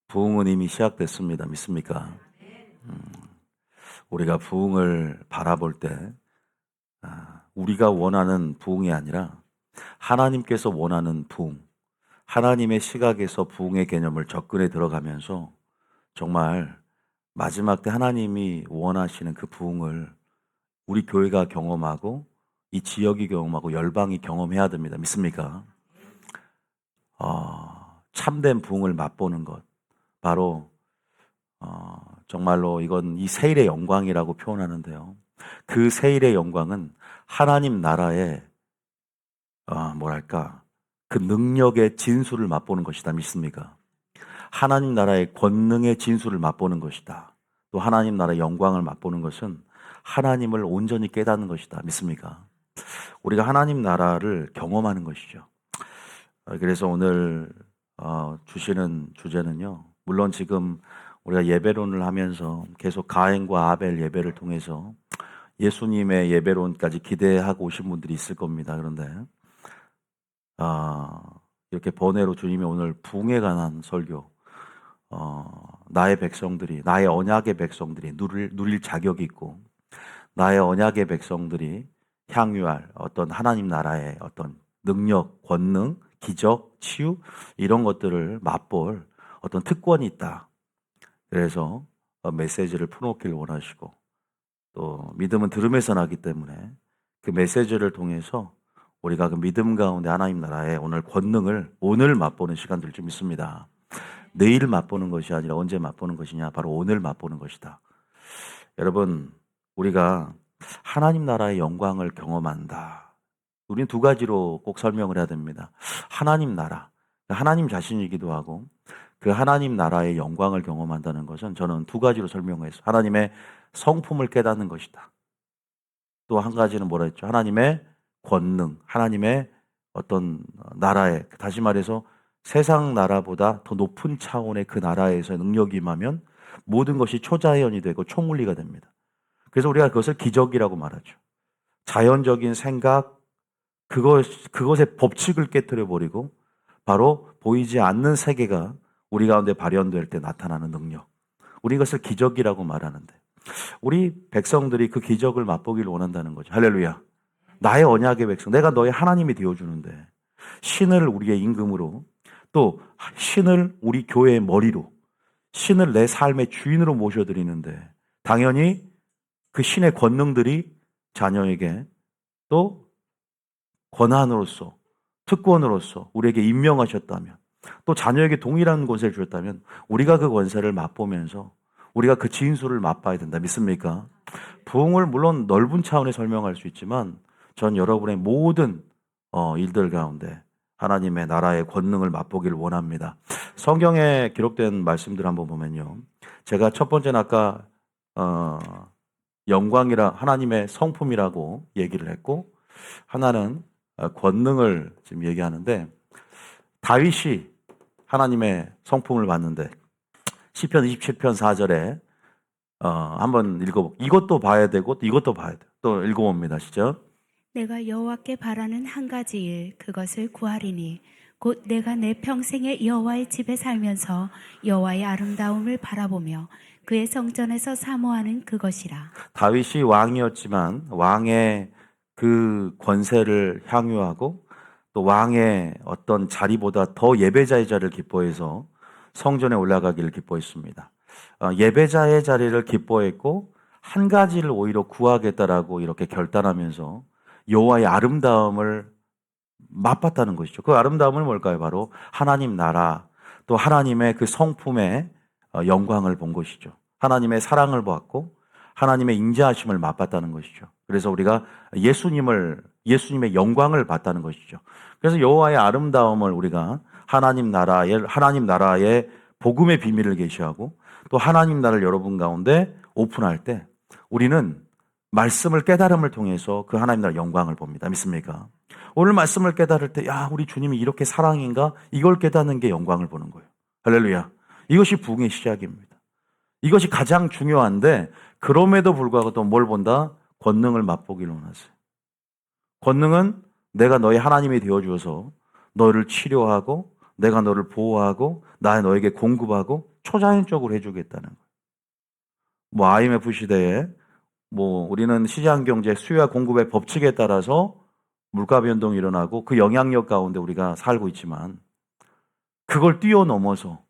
부흥은 이미 시작됐습니다. 믿습니까? 우리가 부흥을 바라볼 때 우리가 원하는 부흥이 아니라 하나님께서 원하는 부흥, 하나님의 시각에서 부흥의 개념을 접근해 들어가면서 정말 마지막 때 하나님이 원하시는 그 부흥을 우리 교회가 경험하고 이 지역이 경험하고 열방이 경험해야 됩니다. 믿습니까? 참된 부흥을 맛보는 것, 바로 정말로 이건 이 세일의 영광이라고 표현하는데요. 그 세일의 영광은 하나님 나라의 그 능력의 진수를 맛보는 것이다. 믿습니까? 하나님 나라의 권능의 진수를 맛보는 것이다. 또 하나님 나라의 영광을 맛보는 것은 하나님을 온전히 깨닫는 것이다. 믿습니까? 우리가 하나님 나라를 경험하는 것이죠. 그래서 오늘 주시는 주제는요. 물론 지금 우리가 예배론을 하면서 계속 가인과 아벨 예배를 통해서 예수님의 예배론까지 기대하고 오신 분들이 있을 겁니다. 그런데 이렇게 번외로 주님이 오늘 부흥에 관한 설교, 나의 백성들이, 나의 언약의 백성들이 누릴 자격이 있고 나의 언약의 백성들이 향유할 어떤 하나님 나라의 어떤 능력, 권능, 기적, 치유 이런 것들을 맛볼 어떤 특권이 있다. 그래서 메시지를 풀어놓기를 원하시고 또 믿음은 들음에서 나기 때문에 그 메시지를 통해서 우리가 그 믿음 가운데 하나님 나라의 오늘 권능을 오늘 맛보는 시간들 좀 있습니다. 내일 맛보는 것이 아니라 언제 맛보는 것이냐? 바로 오늘 맛보는 것이다. 여러분, 우리가 하나님 나라의 영광을 경험한다. 우리는 두 가지로 꼭 설명을 해야 됩니다. 하나님 나라, 하나님 자신이기도 하고 그 하나님 나라의 영광을 경험한다는 것은 저는 두 가지로 설명했어요. 하나님의 성품을 깨닫는 것이다. 또 한 가지는 뭐라 했죠? 하나님의 권능, 하나님의 어떤 나라의, 다시 말해서 세상 나라보다 더 높은 차원의 그 나라에서 능력이 임하면 모든 것이 초자연이 되고 초물리가 됩니다. 그래서 우리가 그것을 기적이라고 말하죠. 자연적인 생각, 그것의 법칙을 깨뜨려 버리고 바로 보이지 않는 세계가 우리 가운데 발현될 때 나타나는 능력. 우리 이것을 기적이라고 말하는데 우리 백성들이 그 기적을 맛보기를 원한다는 거죠. 할렐루야. 나의 언약의 백성, 내가 너의 하나님이 되어주는데 신을 우리의 임금으로 또 신을 우리 교회의 머리로 신을 내 삶의 주인으로 모셔드리는데 당연히 그 신의 권능들이 자녀에게 또 권한으로서 특권으로서 우리에게 임명하셨다면 또 자녀에게 동일한 권세를 주셨다면 우리가 그 권세를 맛보면서 우리가 그 진수를 맛봐야 된다. 믿습니까? 부흥을 물론 넓은 차원에 설명할 수 있지만 전 여러분의 모든 일들 가운데 하나님의 나라의 권능을 맛보기를 원합니다. 성경에 기록된 말씀들 한번 보면요. 제가 첫 번째는 아까 영광이라 하나님의 성품이라고 얘기를 했고 하나는 권능을 지금 얘기하는데 다윗이 하나님의 성품을 봤는데 시편 27편 4절에 한번 읽어볼게요. 이것도 봐야 되고 또 이것도 봐야 돼요. 또 읽어봅니다. 시죠. 내가 여호와께 바라는 한 가지 일 그것을 구하리니 곧 내가 내 평생에 여호와의 집에 살면서 여호와의 아름다움을 바라보며 그의 성전에서 사모하는 그것이라. 다윗이 왕이었지만 왕의 그 권세를 향유하고 또 왕의 어떤 자리보다 더 예배자의 자리를 기뻐해서 성전에 올라가기를 기뻐했습니다. 예배자의 자리를 기뻐했고 한 가지를 오히려 구하겠다라고 이렇게 결단하면서 여호와의 아름다움을 맛봤다는 것이죠. 그 아름다움은 뭘까요? 바로 하나님 나라 또 하나님의 그 성품의 영광을 본 것이죠. 하나님의 사랑을 보았고 하나님의 인자하심을 맛봤다는 것이죠. 그래서 우리가 예수님의 영광을 봤다는 것이죠. 그래서 여호와의 아름다움을 우리가 하나님 나라의 복음의 비밀을 계시하고 또 하나님 나라를 여러분 가운데 오픈할 때 우리는 말씀을 깨달음을 통해서 그 하나님 나라 영광을 봅니다. 믿습니까? 오늘 말씀을 깨달을 때, 우리 주님이 이렇게 사랑인가? 이걸 깨닫는 게 영광을 보는 거예요. 할렐루야. 이것이 부흥의 시작입니다. 이것이 가장 중요한데, 그럼에도 불구하고 또 뭘 본다? 권능을 맛보기를 원하세요. 권능은 내가 너의 하나님이 되어주어서 너를 치료하고, 내가 너를 보호하고, 너에게 공급하고, 초자연적으로 해주겠다는 거예요. 뭐 IMF 시대에 뭐 우리는 시장 경제 수요와 공급의 법칙에 따라서 물가 변동이 일어나고 그 영향력 가운데 우리가 살고 있지만 그걸 뛰어넘어서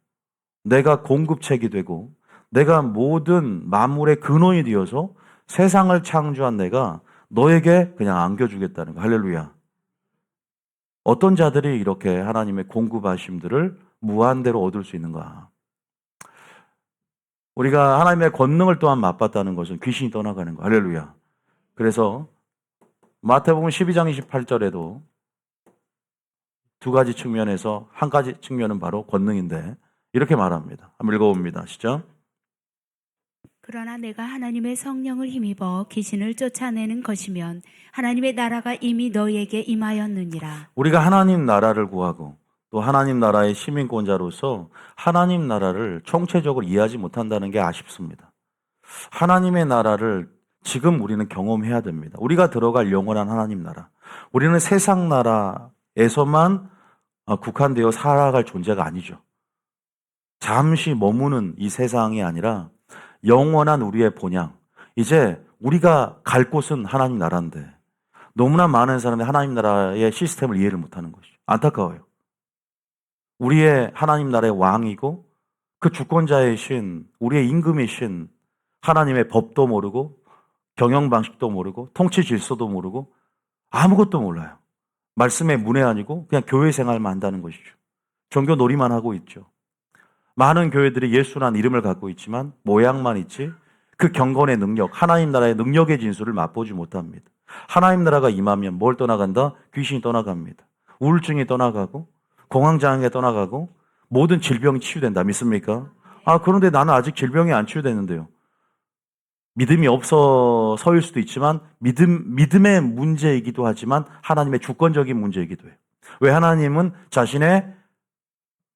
내가 공급책이 되고 내가 모든 만물의 근원이 되어서 세상을 창조한 내가 너에게 그냥 안겨주겠다는 거. 할렐루야. 어떤 자들이 이렇게 하나님의 공급하심들을 무한대로 얻을 수 있는가? 우리가 하나님의 권능을 또한 맛봤다는 것은 귀신이 떠나가는 거. 할렐루야. 그래서 마태복음 12장 28절에도 두 가지 측면에서 한 가지 측면은 바로 권능인데 이렇게 말합니다. 한번 읽어봅니다. 시작. 그러나 내가 하나님의 성령을 힘입어 귀신을 쫓아내는 것이면 하나님의 나라가 이미 너희에게 임하였느니라. 우리가 하나님 나라를 구하고 또 하나님 나라의 시민권자로서 하나님 나라를 총체적으로 이해하지 못한다는 게 아쉽습니다. 하나님의 나라를 지금 우리는 경험해야 됩니다. 우리가 들어갈 영원한 하나님 나라. 우리는 세상 나라에서만 국한되어 살아갈 존재가 아니죠. 잠시 머무는 이 세상이 아니라 영원한 우리의 본향. 이제 우리가 갈 곳은 하나님 나라인데 너무나 많은 사람이 하나님 나라의 시스템을 이해를 못하는 것이죠. 안타까워요. 우리의 하나님 나라의 왕이고 그 주권자이신 우리의 임금이신 하나님의 법도 모르고 경영 방식도 모르고 통치 질서도 모르고 아무것도 몰라요. 말씀의 문외한이고 그냥 교회 생활만 한다는 것이죠. 종교 놀이만 하고 있죠. 많은 교회들이 예수란 이름을 갖고 있지만 모양만 있지 그 경건의 능력, 하나님 나라의 능력의 진수를 맛보지 못합니다. 하나님 나라가 임하면 뭘 떠나간다? 귀신이 떠나갑니다. 우울증이 떠나가고 공황장애 떠나가고 모든 질병이 치유된다. 믿습니까? 그런데 나는 아직 질병이 안 치유되는데요. 믿음이 없어서일 수도 있지만 믿음의 문제이기도 하지만 하나님의 주권적인 문제이기도 해요. 왜 하나님은 자신의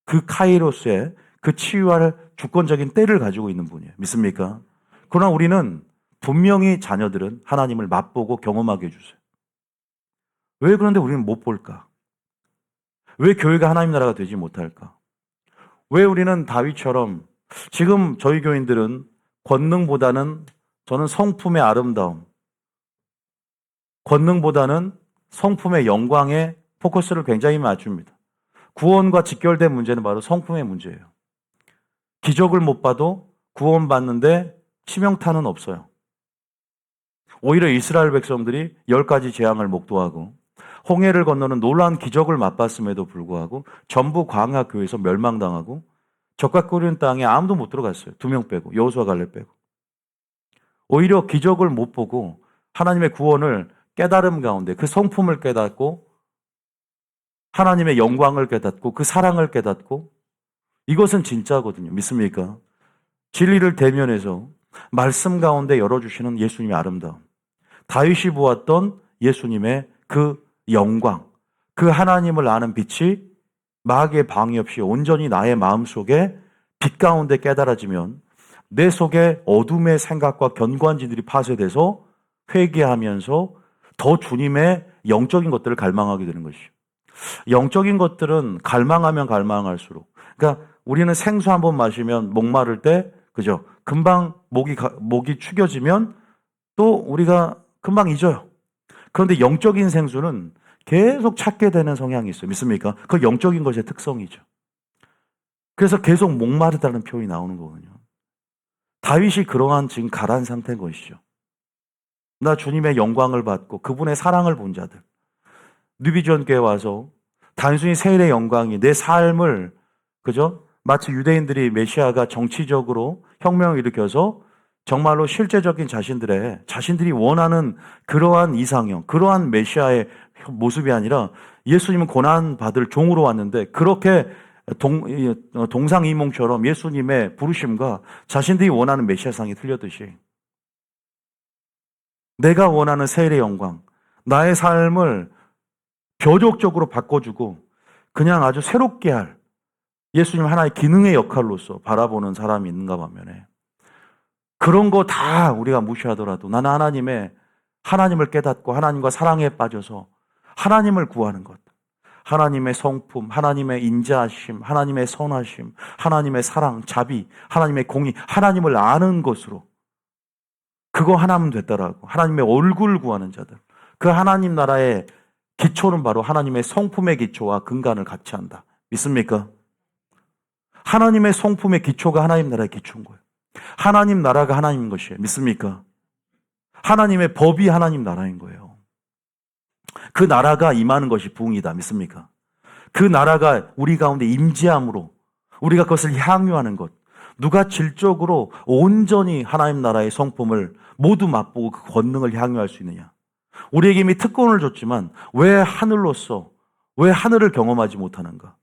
그 카이로스의 그 치유할 주권적인 때를 가지고 있는 분이에요. 믿습니까? 그러나 우리는 분명히 자녀들은 하나님을 맛보고 경험하게 해주세요. 왜 그런데 우리는 못 볼까? 왜 교회가 하나님 나라가 되지 못할까? 왜 우리는 다윗처럼 지금 저희 교인들은 권능보다는 저는 성품의 아름다움, 권능보다는 성품의 영광에 포커스를 굉장히 맞춥니다. 구원과 직결된 문제는 바로 성품의 문제예요. 기적을 못 봐도 구원받는데 치명타는 없어요. 오히려 이스라엘 백성들이 10가지 재앙을 목도하고 홍해를 건너는 놀라운 기적을 맛봤음에도 불구하고 전부 광야 교회에서 멸망당하고 적과 꿀린 땅에 아무도 못 들어갔어요. 2명 빼고 여호수아 갈렙 빼고. 오히려 기적을 못 보고 하나님의 구원을 깨달음 가운데 그 성품을 깨닫고 하나님의 영광을 깨닫고 그 사랑을 깨닫고 이것은 진짜거든요. 믿습니까? 진리를 대면해서 말씀 가운데 열어주시는 예수님의 아름다움. 다윗이 보았던 예수님의 그 영광, 그 하나님을 아는 빛이 마귀의 방해 없이 온전히 나의 마음속에 빛 가운데 깨달아지면 내 속에 어둠의 생각과 견고한지들이 파쇄돼서 회개하면서 더 주님의 영적인 것들을 갈망하게 되는 것이죠. 영적인 것들은 갈망하면 갈망할수록, 그러니까 우리는 생수 한 번 마시면 목마를 때, 그죠? 금방 목이 축여지면 또 우리가 금방 잊어요. 그런데 영적인 생수는 계속 찾게 되는 성향이 있어요. 믿습니까? 그 영적인 것의 특성이죠. 그래서 계속 목마르다는 표현이 나오는 거거든요. 다윗이 그러한 지금 가라앉은 상태인 것이죠. 나 주님의 영광을 받고 그분의 사랑을 본 자들. 뉴비전교에 와서 단순히 세일의 영광이 내 삶을, 그죠? 마치 유대인들이 메시아가 정치적으로 혁명을 일으켜서 정말로 실제적인 자신들이 원하는 그러한 이상형, 그러한 메시아의 모습이 아니라 예수님은 고난받을 종으로 왔는데 그렇게 동상이몽처럼 예수님의 부르심과 자신들이 원하는 메시아상이 틀렸듯이 내가 원하는 세일의 영광, 나의 삶을 벼족적으로 바꿔주고 그냥 아주 새롭게 할 예수님 하나의 기능의 역할로서 바라보는 사람이 있는가 반면에 그런 거 다 우리가 무시하더라도 나는 하나님을 깨닫고 하나님과 사랑에 빠져서 하나님을 구하는 것, 하나님의 성품, 하나님의 인자하심, 하나님의 선하심, 하나님의 사랑, 자비, 하나님의 공의, 하나님을 아는 것으로 그거 하나면 됐다라고. 하나님의 얼굴 구하는 자들. 그 하나님 나라의 기초는 바로 하나님의 성품의 기초와 근간을 같이 한다. 믿습니까? 하나님의 성품의 기초가 하나님 나라의 기초인 거예요. 하나님 나라가 하나님인 것이에요. 믿습니까? 하나님의 법이 하나님 나라인 거예요. 그 나라가 임하는 것이 부흥이다. 믿습니까? 그 나라가 우리 가운데 임재함으로 우리가 그것을 향유하는 것. 누가 질적으로 온전히 하나님 나라의 성품을 모두 맛보고 그 권능을 향유할 수 있느냐. 우리에게 이미 특권을 줬지만 왜 하늘로서 왜 하늘을 경험하지 못하는가.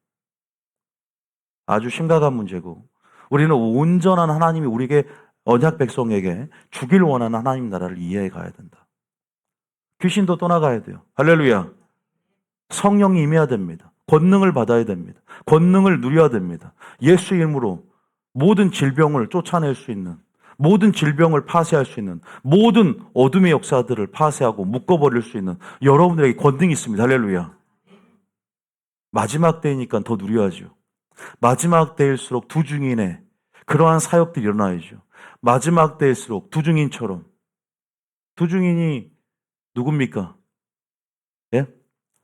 아주 심각한 문제고 우리는 온전한 하나님이 우리에게 언약 백성에게 주길 원하는 하나님 나라를 이해해 가야 된다. 귀신도 떠나가야 돼요. 할렐루야. 성령이 임해야 됩니다. 권능을 받아야 됩니다. 권능을 누려야 됩니다. 예수 이름으로 모든 질병을 쫓아낼 수 있는, 모든 질병을 파쇄할 수 있는, 모든 어둠의 역사들을 파쇄하고 묶어버릴 수 있는 여러분들에게 권능이 있습니다. 할렐루야. 마지막 때이니까 더 누려야죠. 마지막 때일수록 두중인의 그러한 사역들이 일어나야죠. 마지막 때일수록 두중인처럼. 두중인이 누굽니까? 예?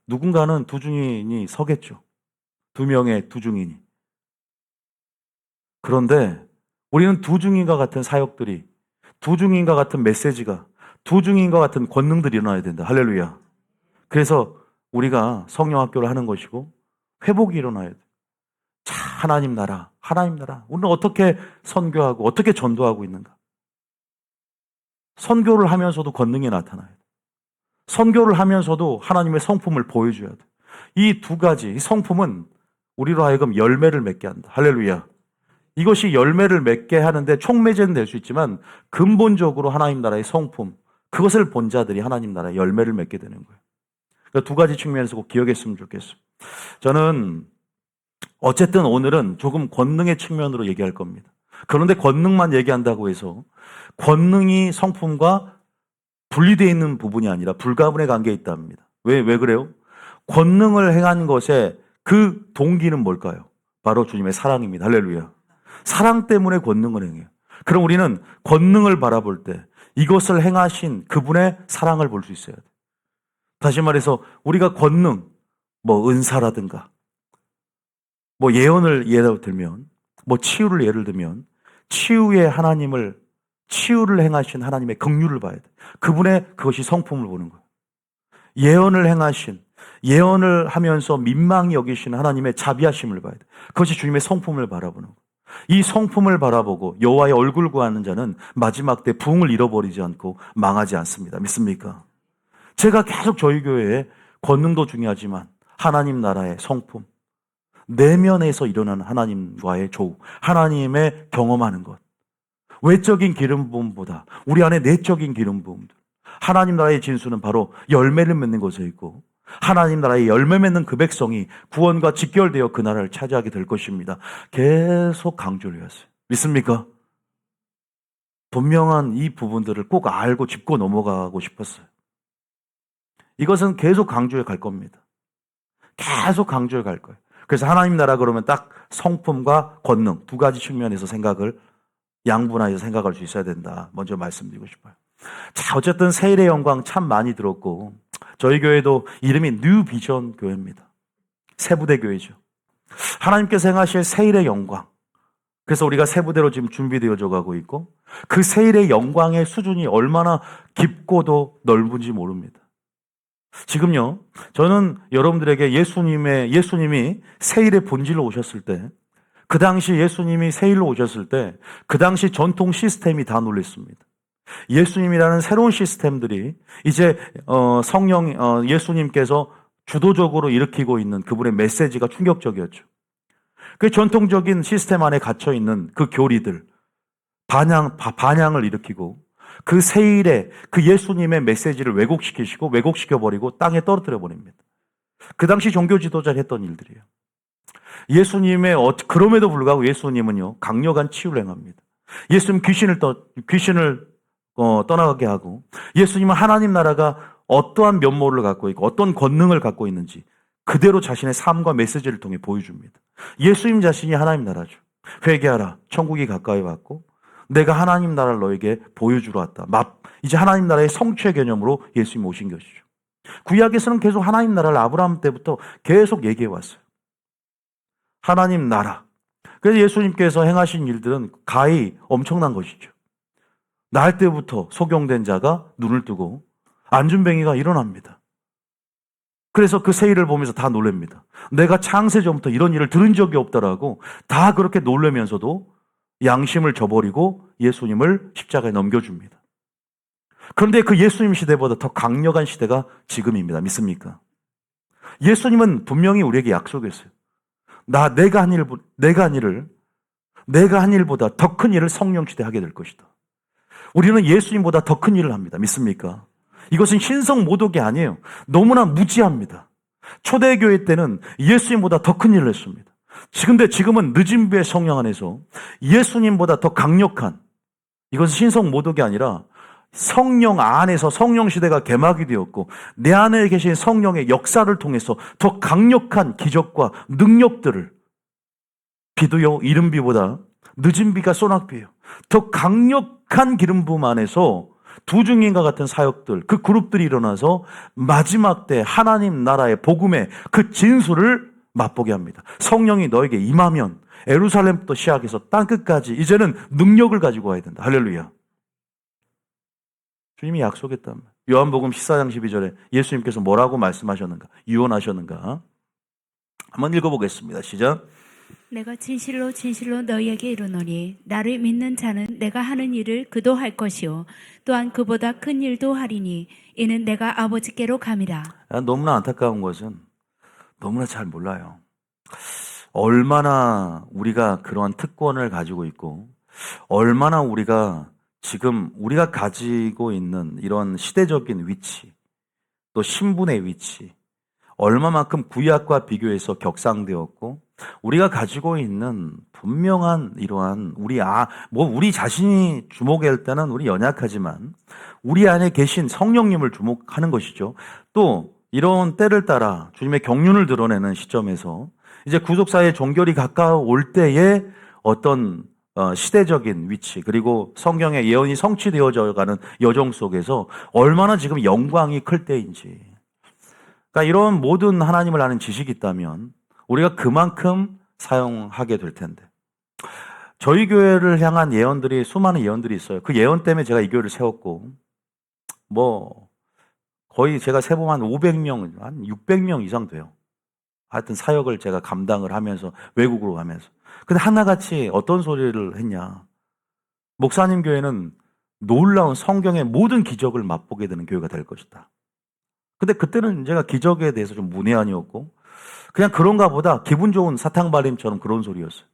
누군가는 두중인이 서겠죠. 두 명의 두중인이. 그런데 우리는 두중인과 같은 사역들이, 두중인과 같은 메시지가, 두중인과 같은 권능들이 일어나야 된다. 할렐루야. 그래서 우리가 성령학교를 하는 것이고 회복이 일어나야 돼. 자, 하나님 나라, 하나님 나라. 우리는 어떻게 선교하고 어떻게 전도하고 있는가? 선교를 하면서도 권능이 나타나야 돼. 선교를 하면서도 하나님의 성품을 보여줘야 돼. 이 두 가지, 이 성품은 우리로 하여금 열매를 맺게 한다. 할렐루야. 이것이 열매를 맺게 하는데 촉매제는 될 수 있지만 근본적으로 하나님 나라의 성품, 그것을 본 자들이 하나님 나라의 열매를 맺게 되는 거예요. 그러니까 두 가지 측면에서 꼭 기억했으면 좋겠어요. 저는 어쨌든 오늘은 조금 권능의 측면으로 얘기할 겁니다. 그런데 권능만 얘기한다고 해서 권능이 성품과 분리되어 있는 부분이 아니라 불가분의 관계에 있답니다. 왜 그래요? 권능을 행한 것의 그 동기는 뭘까요? 바로 주님의 사랑입니다. 할렐루야. 사랑 때문에 권능을 행해요. 그럼 우리는 권능을 바라볼 때 이것을 행하신 그분의 사랑을 볼 수 있어야 돼요. 다시 말해서 우리가 권능, 은사라든가 예언을 예로 들면 치유를 예를 들면 치유의 하나님을 치유를 행하신 하나님의 긍휼을 봐야 돼. 그분의 그것이 성품을 보는 거예요. 예언을 행하신 예언을 하면서 민망히 여기시는 하나님의 자비하심을 봐야 돼. 그것이 주님의 성품을 바라보는 거예요. 이 성품을 바라보고 여호와의 얼굴 구하는 자는 마지막 때 부흥을 잃어버리지 않고 망하지 않습니다. 믿습니까? 제가 계속 저희 교회에 권능도 중요하지만 하나님 나라의 성품, 내면에서 일어나는 하나님과의 조우, 하나님의 경험하는 것, 외적인 기름 부음보다 우리 안에 내적인 기름 부음들, 하나님 나라의 진수는 바로 열매를 맺는 것에 있고 하나님 나라의 열매 맺는 그 백성이 구원과 직결되어 그 나라를 차지하게 될 것입니다. 계속 강조를 했어요. 믿습니까? 분명한 이 부분들을 꼭 알고 짚고 넘어가고 싶었어요. 이것은 계속 강조해 갈 겁니다. 계속 강조해 갈 거예요. 그래서 하나님 나라 그러면 딱 성품과 권능 두 가지 측면에서 생각을 양분하여서 생각할 수 있어야 된다. 먼저 말씀드리고 싶어요. 자, 어쨌든 세일의 영광 참 많이 들었고 저희 교회도 이름이 뉴 비전 교회입니다. 세부대 교회죠. 하나님께서 행하실 세일의 영광. 그래서 우리가 세부대로 지금 준비되어져 가고 있고 그 세일의 영광의 수준이 얼마나 깊고도 넓은지 모릅니다. 지금요, 저는 여러분들에게 예수님이 세일의 본질로 오셨을 때, 그 당시 예수님이 세일로 오셨을 때, 그 당시 전통 시스템이 다 놀랬습니다. 예수님이라는 새로운 시스템들이 이제 예수님께서 주도적으로 일으키고 있는 그분의 메시지가 충격적이었죠. 그 전통적인 시스템 안에 갇혀 있는 그 교리들, 반향을 일으키고 그 세일에 그 예수님의 메시지를 왜곡시키시고 왜곡시켜버리고 땅에 떨어뜨려 버립니다. 그 당시 종교 지도자가 했던 일들이에요. 그럼에도 불구하고 예수님은요, 강력한 치유를 행합니다. 예수님 귀신을 떠나가게 하고, 예수님은 하나님 나라가 어떠한 면모를 갖고 있고, 어떤 권능을 갖고 있는지, 그대로 자신의 삶과 메시지를 통해 보여줍니다. 예수님 자신이 하나님 나라죠. 회개하라. 천국이 가까이 왔고 내가 하나님 나라를 너에게 보여주러 왔다. 이제 하나님 나라의 성취의 개념으로 예수님이 오신 것이죠. 구약에서는 계속 하나님 나라를 아브라함 때부터 계속 얘기해 왔어요. 하나님 나라. 그래서 예수님께서 행하신 일들은 가히 엄청난 것이죠. 날 때부터 소경된 자가 눈을 뜨고 안준뱅이가 일어납니다. 그래서 그 세일을 보면서 다 놀랍니다. 내가 창세전부터 이런 일을 들은 적이 없다라고 다 그렇게 놀라면서도 양심을 저버리고 예수님을 십자가에 넘겨줍니다. 그런데 그 예수님 시대보다 더 강력한 시대가 지금입니다. 믿습니까? 예수님은 분명히 우리에게 약속했어요. 내가 한 일보다 더 큰 일을 성령 시대 하게 될 것이다. 우리는 예수님보다 더 큰 일을 합니다. 믿습니까? 이것은 신성 모독이 아니에요. 너무나 무지합니다. 초대교회 때는 예수님보다 더 큰 일을 했습니다. 근데 지금은 늦은 비의 성령 안에서 예수님보다 더 강력한, 이것은 신성 모독이 아니라 성령 안에서 성령 시대가 개막이 되었고 내 안에 계신 성령의 역사를 통해서 더 강력한 기적과 능력들을, 비도요 이른 비보다 늦은 비가 소낙비예요. 더 강력한 기름 부음 안에서 두 증인과 같은 사역들, 그 그룹들이 일어나서 마지막 때 하나님 나라의 복음의 그 진수를 맛보게 합니다. 성령이 너에게 임하면 예루살렘부터 시작해서 땅끝까지 이제는 능력을 가지고 와야 된다. 할렐루야. 주님이 약속했단 말이에요. 요한복음 14장 12절에 예수님께서 뭐라고 말씀하셨는가? 유언하셨는가? 한번 읽어보겠습니다. 시작. 내가 진실로 진실로 너희에게 이르노니 나를 믿는 자는 내가 하는 일을 그도 할 것이요 또한 그보다 큰 일도 하리니 이는 내가 아버지께로 감이라. 너무나 안타까운 것은 너무나 잘 몰라요. 얼마나 우리가 그러한 특권을 가지고 있고 얼마나 우리가 지금 우리가 가지고 있는 이런 시대적인 위치, 또 신분의 위치, 얼마만큼 구약과 비교해서 격상되었고 우리가 가지고 있는 분명한 이러한 우리 자신이 주목할 때는 우리 연약하지만 우리 안에 계신 성령님을 주목하는 것이죠. 또 이런 때를 따라 주님의 경륜을 드러내는 시점에서 이제 구속사의 종결이 가까워올 때에 어떤 시대적인 위치, 그리고 성경의 예언이 성취되어져 가는 여정 속에서 얼마나 지금 영광이 클 때인지, 그러니까 이런 모든 하나님을 아는 지식이 있다면 우리가 그만큼 사용하게 될 텐데, 저희 교회를 향한 예언들이, 수많은 예언들이 있어요. 그 예언 때문에 제가 이 교회를 세웠고, 거의 제가 세보면 한 500명, 한 600명 이상 돼요. 하여튼 사역을 제가 감당을 하면서, 외국으로 가면서. 근데 하나같이 어떤 소리를 했냐. 목사님 교회는 놀라운 성경의 모든 기적을 맛보게 되는 교회가 될 것이다. 근데 그때는 제가 기적에 대해서 좀 문외한이었고, 그냥 그런가 보다 기분 좋은 사탕발림처럼 그런 소리였어요.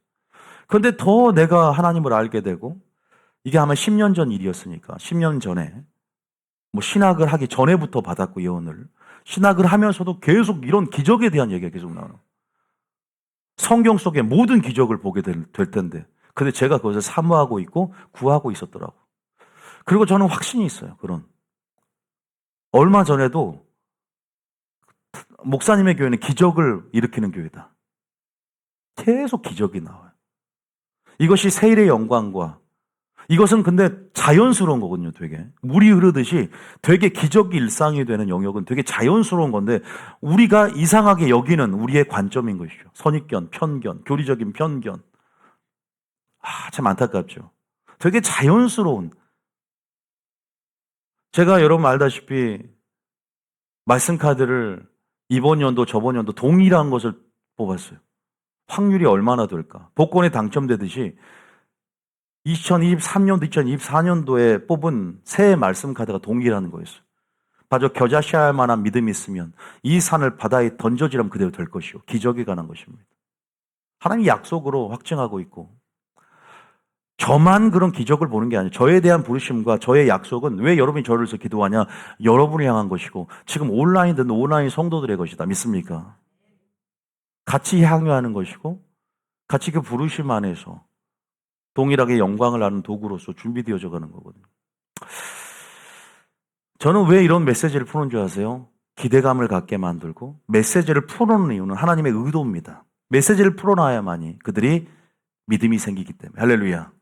그런데 더 내가 하나님을 알게 되고, 이게 아마 10년 전 일이었으니까, 10년 전에, 신학을 하기 전에부터 받았고, 예언을. 신학을 하면서도 계속 이런 기적에 대한 얘기가 계속 나와요. 성경 속의 모든 기적을 보게 될 텐데, 근데 제가 그것을 사모하고 있고 구하고 있었더라고. 그리고 저는 확신이 있어요. 그런. 얼마 전에도 목사님의 교회는 기적을 일으키는 교회다. 계속 기적이 나와요. 이것이 세일의 영광과, 이것은 근데 자연스러운 거거든요, 되게. 물이 흐르듯이 되게 기적이 일상이 되는 영역은 되게 자연스러운 건데, 우리가 이상하게 여기는 우리의 관점인 것이죠. 선입견, 편견, 교리적인 편견. 참 안타깝죠. 되게 자연스러운. 제가 여러분 알다시피 말씀 카드를 이번 연도, 저번 연도 동일한 것을 뽑았어요. 확률이 얼마나 될까? 복권에 당첨되듯이 2023년도, 2024년도에 뽑은 새해 말씀 카드가 동일한 거였어요. 바로 겨자씨할 만한 믿음이 있으면 이 산을 바다에 던져지라면 그대로 될 것이요. 기적에 관한 것입니다. 하나님이 약속으로 확증하고 있고, 저만 그런 기적을 보는 게 아니에요. 저에 대한 부르심과 저의 약속은 왜 여러분이 저를 위해서 기도하냐? 여러분을 향한 것이고, 지금 온라인 듣는 온라인 성도들의 것이다. 믿습니까? 같이 향유하는 것이고, 같이 그 부르심 안에서 동일하게 영광을 아는 도구로서 준비되어져 가는 거거든요. 저는 왜 이런 메시지를 푸는 줄 아세요? 기대감을 갖게 만들고 메시지를 풀어놓는 이유는 하나님의 의도입니다. 메시지를 풀어놔야만이 그들이 믿음이 생기기 때문에. 할렐루야.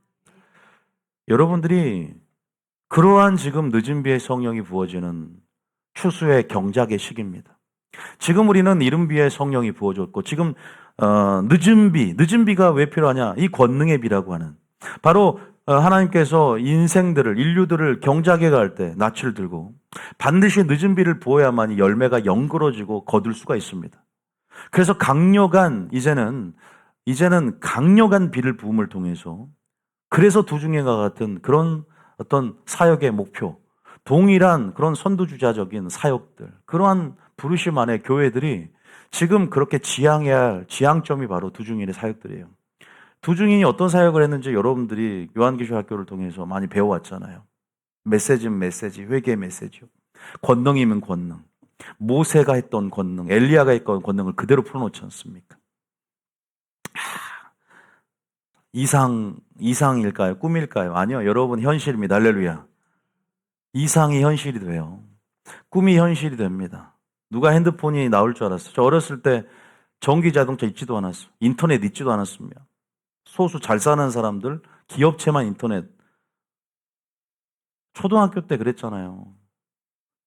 여러분들이 그러한 지금 늦은 비에 성령이 부어지는 추수의 경작의 시기입니다. 지금 우리는 이른 비에 성령이 부어졌고 지금 늦은 비가 왜 필요하냐? 이 권능의 비라고 하는 바로 하나님께서 인류들을 경작해 갈 때 낯을 들고 반드시 늦은 비를 부어야만이 열매가 영그러지고 거둘 수가 있습니다. 그래서 이제는 강력한 비를 부음을 통해서 그래서 두중회가 같은 그런 어떤 사역의 목표, 동일한 그런 선두주자적인 사역들, 그러한 부르심 안에 교회들이 지금 그렇게 지향해야 할 지향점이 바로 두중인의 사역들이에요. 두중인이 어떤 사역을 했는지 여러분들이 요한계시학교를 통해서 많이 배워왔잖아요. 메시지는 메시지, 회개의 메시지요. 권능이면 권능. 모세가 했던 권능, 엘리야가 했던 권능을 그대로 풀어놓지 않습니까? 이상일까요? 꿈일까요? 아니요. 여러분 현실입니다. 할렐루야. 이상이 현실이 돼요. 꿈이 현실이 됩니다. 누가 핸드폰이 나올 줄 알았어요? 저 어렸을 때 전기 자동차 있지도 않았어요. 인터넷 있지도 않았습니다. 소수 잘 사는 사람들, 기업체만 인터넷. 초등학교 때 그랬잖아요.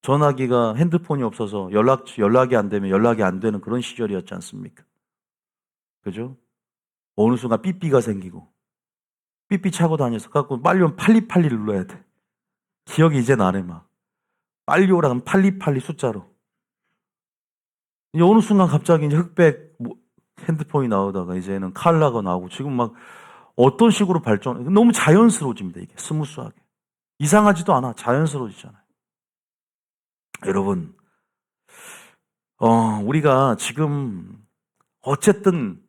전화기가 핸드폰이 없어서 연락이 안 되면 연락이 안 되는 그런 시절이었지 않습니까? 그죠? 어느 순간 삐삐가 생기고 삐삐 차고 다녀서 갖고 빨리 오면 팔리팔리 눌러야 돼. 기억이 이제 나네 막. 빨리 오라면 팔리팔리 숫자로. 이제 어느 순간 갑자기 이제 흑백 핸드폰이 나오다가 이제는 칼라가 나오고 지금 막 어떤 식으로 너무 자연스러워집니다. 이게 스무스하게. 이상하지도 않아. 자연스러워지잖아요. 여러분, 우리가 지금 어쨌든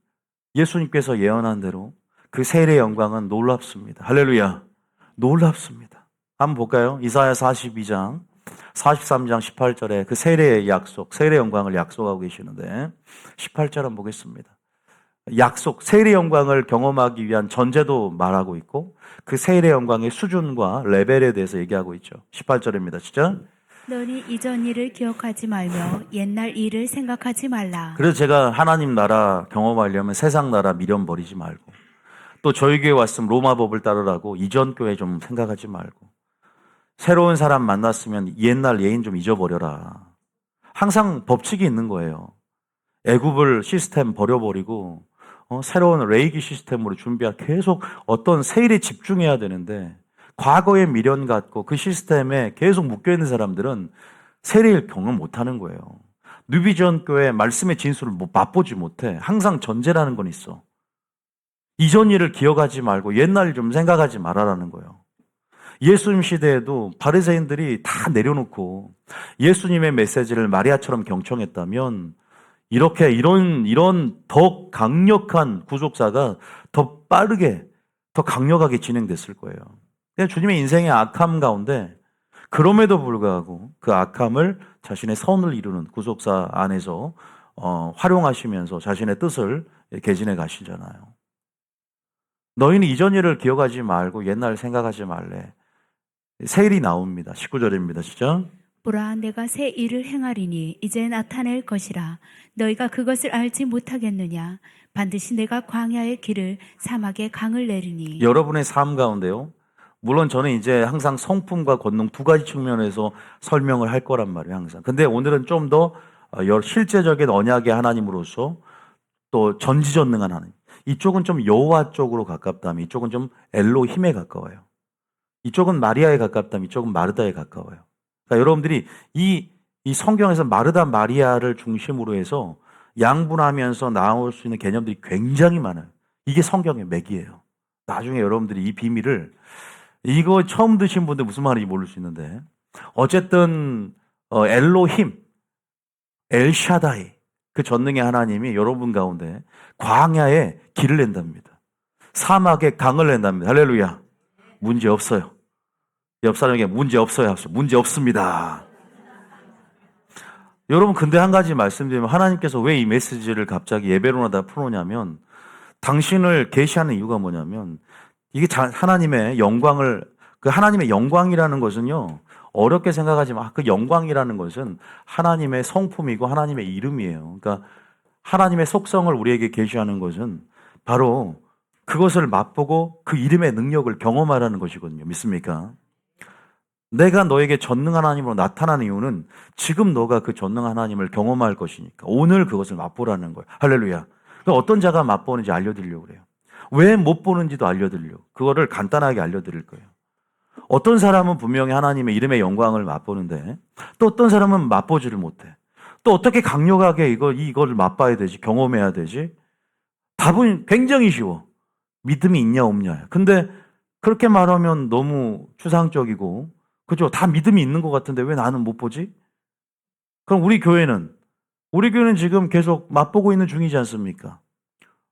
예수님께서 예언한 대로 그 세례의 영광은 놀랍습니다. 할렐루야. 놀랍습니다. 한번 볼까요? 이사야 42장, 43장 18절에 그 세례의 약속, 세례의 영광을 약속하고 계시는데 18절 한번 보겠습니다. 세례의 영광을 경험하기 위한 전제도 말하고 있고 그 세례의 영광의 수준과 레벨에 대해서 얘기하고 있죠. 18절입니다. 시작. 너니 이전 일을 기억하지 말며 옛날 일을 생각하지 말라. 그래서 제가 하나님 나라 경험하려면 세상 나라 미련 버리지 말고 또 저희 교회 왔으면 로마 법을 따르라고 이전 교회 좀 생각하지 말고 새로운 사람 만났으면 옛날 예인 좀 잊어버려라. 항상 법칙이 있는 거예요. 애굽을 시스템 버려버리고 새로운 레이기 시스템으로 계속 어떤 세일에 집중해야 되는데 과거의 미련 갖고 그 시스템에 계속 묶여있는 사람들은 세례를 경험 못하는 거예요. 뉴비전 교회 말씀의 진수를 맛보지 못해. 항상 전제라는 건 있어. 이전 일을 기억하지 말고 옛날 일 좀 생각하지 말아라는 거예요. 예수님 시대에도 바리새인들이 다 내려놓고 예수님의 메시지를 마리아처럼 경청했다면 이런 더 강력한 구속사가 더 빠르게, 더 강력하게 진행됐을 거예요. 주님의 인생의 악함 가운데 그럼에도 불구하고 그 악함을 자신의 선을 이루는 구속사 안에서 활용하시면서 자신의 뜻을 개진해 가시잖아요. 너희는 이전 일을 기억하지 말고 옛날 생각하지 말래. 세일이 나옵니다. 19절입니다. 시작. 보라, 내가 새 일을 행하리니 이제 나타낼 것이라. 너희가 그것을 알지 못하겠느냐? 반드시 내가 광야의 길을 사막의 강을 내리니. 여러분의 삶 가운데요. 물론 저는 이제 항상 성품과 권능 두 가지 측면에서 설명을 할 거란 말이에요. 항상. 근데 오늘은 좀 더 실제적인 언약의 하나님으로서 또 전지전능한 하나님. 이쪽은 좀 여호와 쪽으로 가깝다면 이쪽은 좀 엘로힘에 가까워요. 이쪽은 마리아에 가깝다면 이쪽은 마르다에 가까워요. 그러니까 여러분들이 이 성경에서 마르다 마리아를 중심으로 해서 양분하면서 나올 수 있는 개념들이 굉장히 많아요. 이게 성경의 맥이에요. 나중에 여러분들이 이 비밀을 이거 처음 드신 분들 무슨 말인지 모를 수 있는데 어쨌든 엘로힘, 엘샤다이 그 전능의 하나님이 여러분 가운데 광야에 길을 낸답니다. 사막에 강을 낸답니다. 할렐루야. 문제 없어요. 옆 사람에게 문제 없어요 하십시오. 문제 없습니다. 여러분 근데 한 가지 말씀드리면 하나님께서 왜 이 메시지를 갑자기 예배로나다 풀어놓냐면 당신을 계시하는 이유가 뭐냐면 이게 하나님의 영광을 하나님의 영광이라는 것은요 어렵게 생각하지 마. 그 영광이라는 것은 하나님의 성품이고 하나님의 이름이에요. 그러니까 하나님의 속성을 우리에게 계시하는 것은 바로 그것을 맛보고 그 이름의 능력을 경험하라는 것이거든요. 믿습니까? 내가 너에게 전능한 하나님으로 나타나는 이유는 지금 너가 그 전능한 하나님을 경험할 것이니까 오늘 그것을 맛보라는 거예요. 할렐루야. 어떤 자가 맛보는지 알려드리려고 그래요. 왜 못 보는지도 알려드리려고. 그거를 간단하게 알려드릴 거예요. 어떤 사람은 분명히 하나님의 이름의 영광을 맛보는데 또 어떤 사람은 맛보지를 못해. 또 어떻게 강력하게 이걸 맛봐야 되지? 경험해야 되지? 답은 굉장히 쉬워. 믿음이 있냐 없냐. 근데 그렇게 말하면 너무 추상적이고 그죠? 다 믿음이 있는 것 같은데 왜 나는 못 보지? 그럼 우리 교회는 지금 계속 맛보고 있는 중이지 않습니까?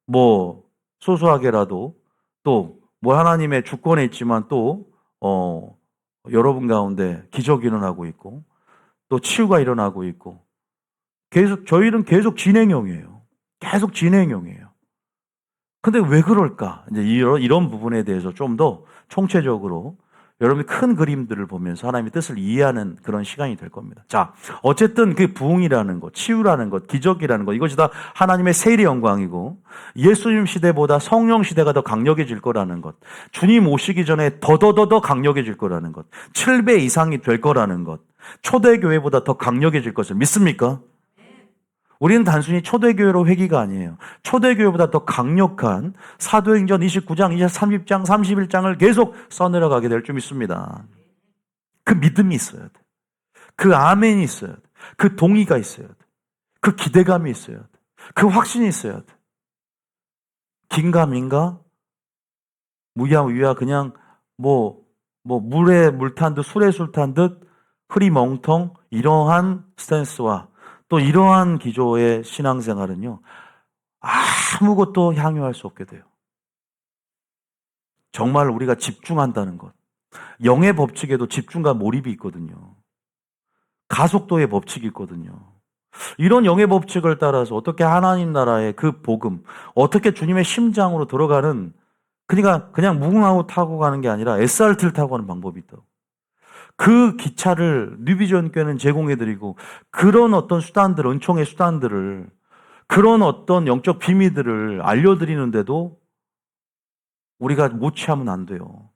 뭐 소소하게라도 또 뭐 하나님의 주권에 있지만 또 여러분 가운데 기적이 일어나고 있고 또 치유가 일어나고 있고 저희는 계속 진행형이에요. 계속 진행형이에요. 근데 왜 그럴까? 이제 이런 부분에 대해서 좀 더 총체적으로 여러분이 큰 그림들을 보면서 하나님의 뜻을 이해하는 그런 시간이 될 겁니다. 자, 어쨌든 그 부흥이라는 것, 치유라는 것, 기적이라는 것, 이것이 다 하나님의 세일의 영광이고 예수님 시대보다 성령 시대가 더 강력해질 거라는 것, 주님 오시기 전에 더더더더 강력해질 거라는 것, 7배 이상이 될 거라는 것, 초대교회보다 더 강력해질 것을 믿습니까? 우리는 단순히 초대교회로 회귀가 아니에요. 초대교회보다 더 강력한 사도행전 29장, 30장, 31장을 계속 써내려가게 될 줄 믿습니다. 그 믿음이 있어야 돼. 그 아멘이 있어야 돼. 그 동의가 있어야 돼. 그 기대감이 있어야 돼. 그 확신이 있어야 돼. 긴가민가? 무야무야 그냥 물에 물 탄 듯 술에 술 탄 듯 흐리멍텅 이러한 스탠스와 또 이러한 기조의 신앙생활은요, 아무것도 향유할 수 없게 돼요. 정말 우리가 집중한다는 것. 영의 법칙에도 집중과 몰입이 있거든요. 가속도의 법칙이 있거든요. 이런 영의 법칙을 따라서 어떻게 하나님 나라의 그 복음, 어떻게 주님의 심장으로 들어가는, 그러니까 그냥 무궁화호 타고 가는 게 아니라 SRT를 타고 가는 방법이 있다고. 그 기차를 뉴비전교회는 제공해드리고 그런 어떤 수단들, 은총의 수단들을 그런 어떤 영적 비밀들을 알려드리는데도 우리가 못 취하면 안 돼요.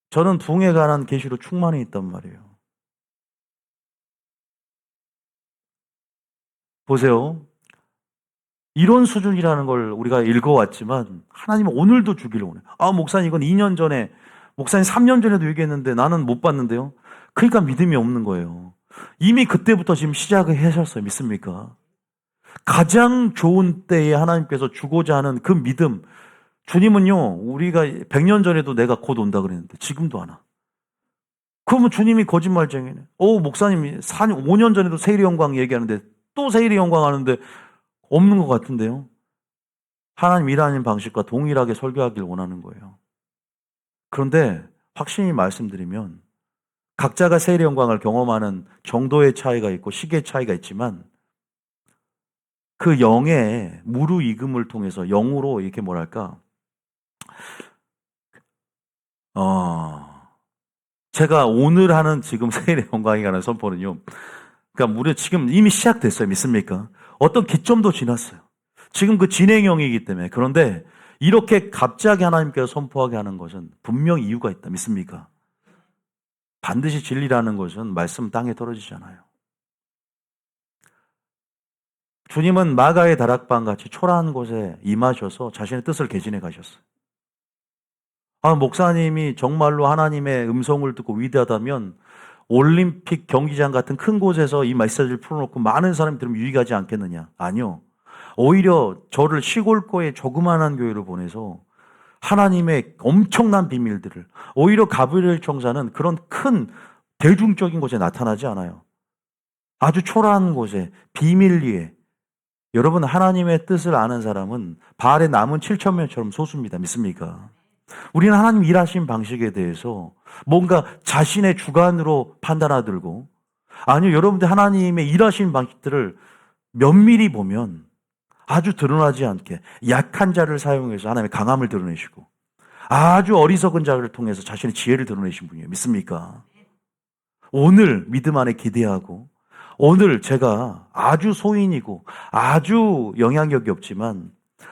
저는 부흥에 관한 계시로 충만해 있단 말이에요. 보세요. 이런 수준이라는 걸 우리가 읽어왔지만 하나님은 오늘도 주기를 원해요. 목사님 이건 2년 전에 목사님 3년 전에도 얘기했는데 나는 못 봤는데요. 그러니까 믿음이 없는 거예요. 이미 그때부터 지금 시작을 하셨어요. 믿습니까? 가장 좋은 때에 하나님께서 주고자 하는 그 믿음. 주님은요, 우리가 100년 전에도 내가 곧 온다 그랬는데 지금도 안 와. 그러면 주님이 거짓말쟁이네. 목사님이 5년 전에도 세일의 영광 얘기하는데 또 세일의 영광 하는데 없는 것 같은데요. 하나님 일하는 방식과 동일하게 설교하길 원하는 거예요. 그런데 확실히 말씀드리면 각자가 세일의 영광을 경험하는 정도의 차이가 있고 시기의 차이가 있지만 그 영의 무르익음을 통해서 영으로 이렇게 뭐랄까 제가 오늘 하는 지금 세일의 영광이라는 선포는요. 그러니까 무려 지금 이미 시작됐어요. 믿습니까? 어떤 기점도 지났어요. 지금 그 진행형이기 때문에. 그런데 이렇게 갑자기 하나님께서 선포하게 하는 것은 분명히 이유가 있다. 믿습니까? 반드시 진리라는 것은 말씀 땅에 떨어지잖아요. 주님은 마가의 다락방 같이 초라한 곳에 임하셔서 자신의 뜻을 개진해 가셨어요. 목사님이 정말로 하나님의 음성을 듣고 위대하다면 올림픽 경기장 같은 큰 곳에서 이 메시지를 풀어놓고 많은 사람이 들으면 유익하지 않겠느냐? 아니요. 오히려 저를 시골거에 조그만한 교회로 보내서 하나님의 엄청난 비밀들을, 오히려 가브리엘 청사는 그런 큰 대중적인 곳에 나타나지 않아요. 아주 초라한 곳에 비밀리에. 여러분, 하나님의 뜻을 아는 사람은 바알의 남은 7,000명처럼 소수입니다. 믿습니까? 우리는 하나님 일하신 방식에 대해서 뭔가 자신의 주관으로 판단하들고, 아니요, 여러분들 하나님의 일하신 방식들을 면밀히 보면 아주 드러나지 않게 약한 자를 사용해서 하나님의 강함을 드러내시고 아주 어리석은 자를 통해서 자신의 지혜를 드러내신 분이에요. 믿습니까? 오늘 믿음 안에 기대하고 오늘 제가 아주 소인이고 아주 영향력이 없지만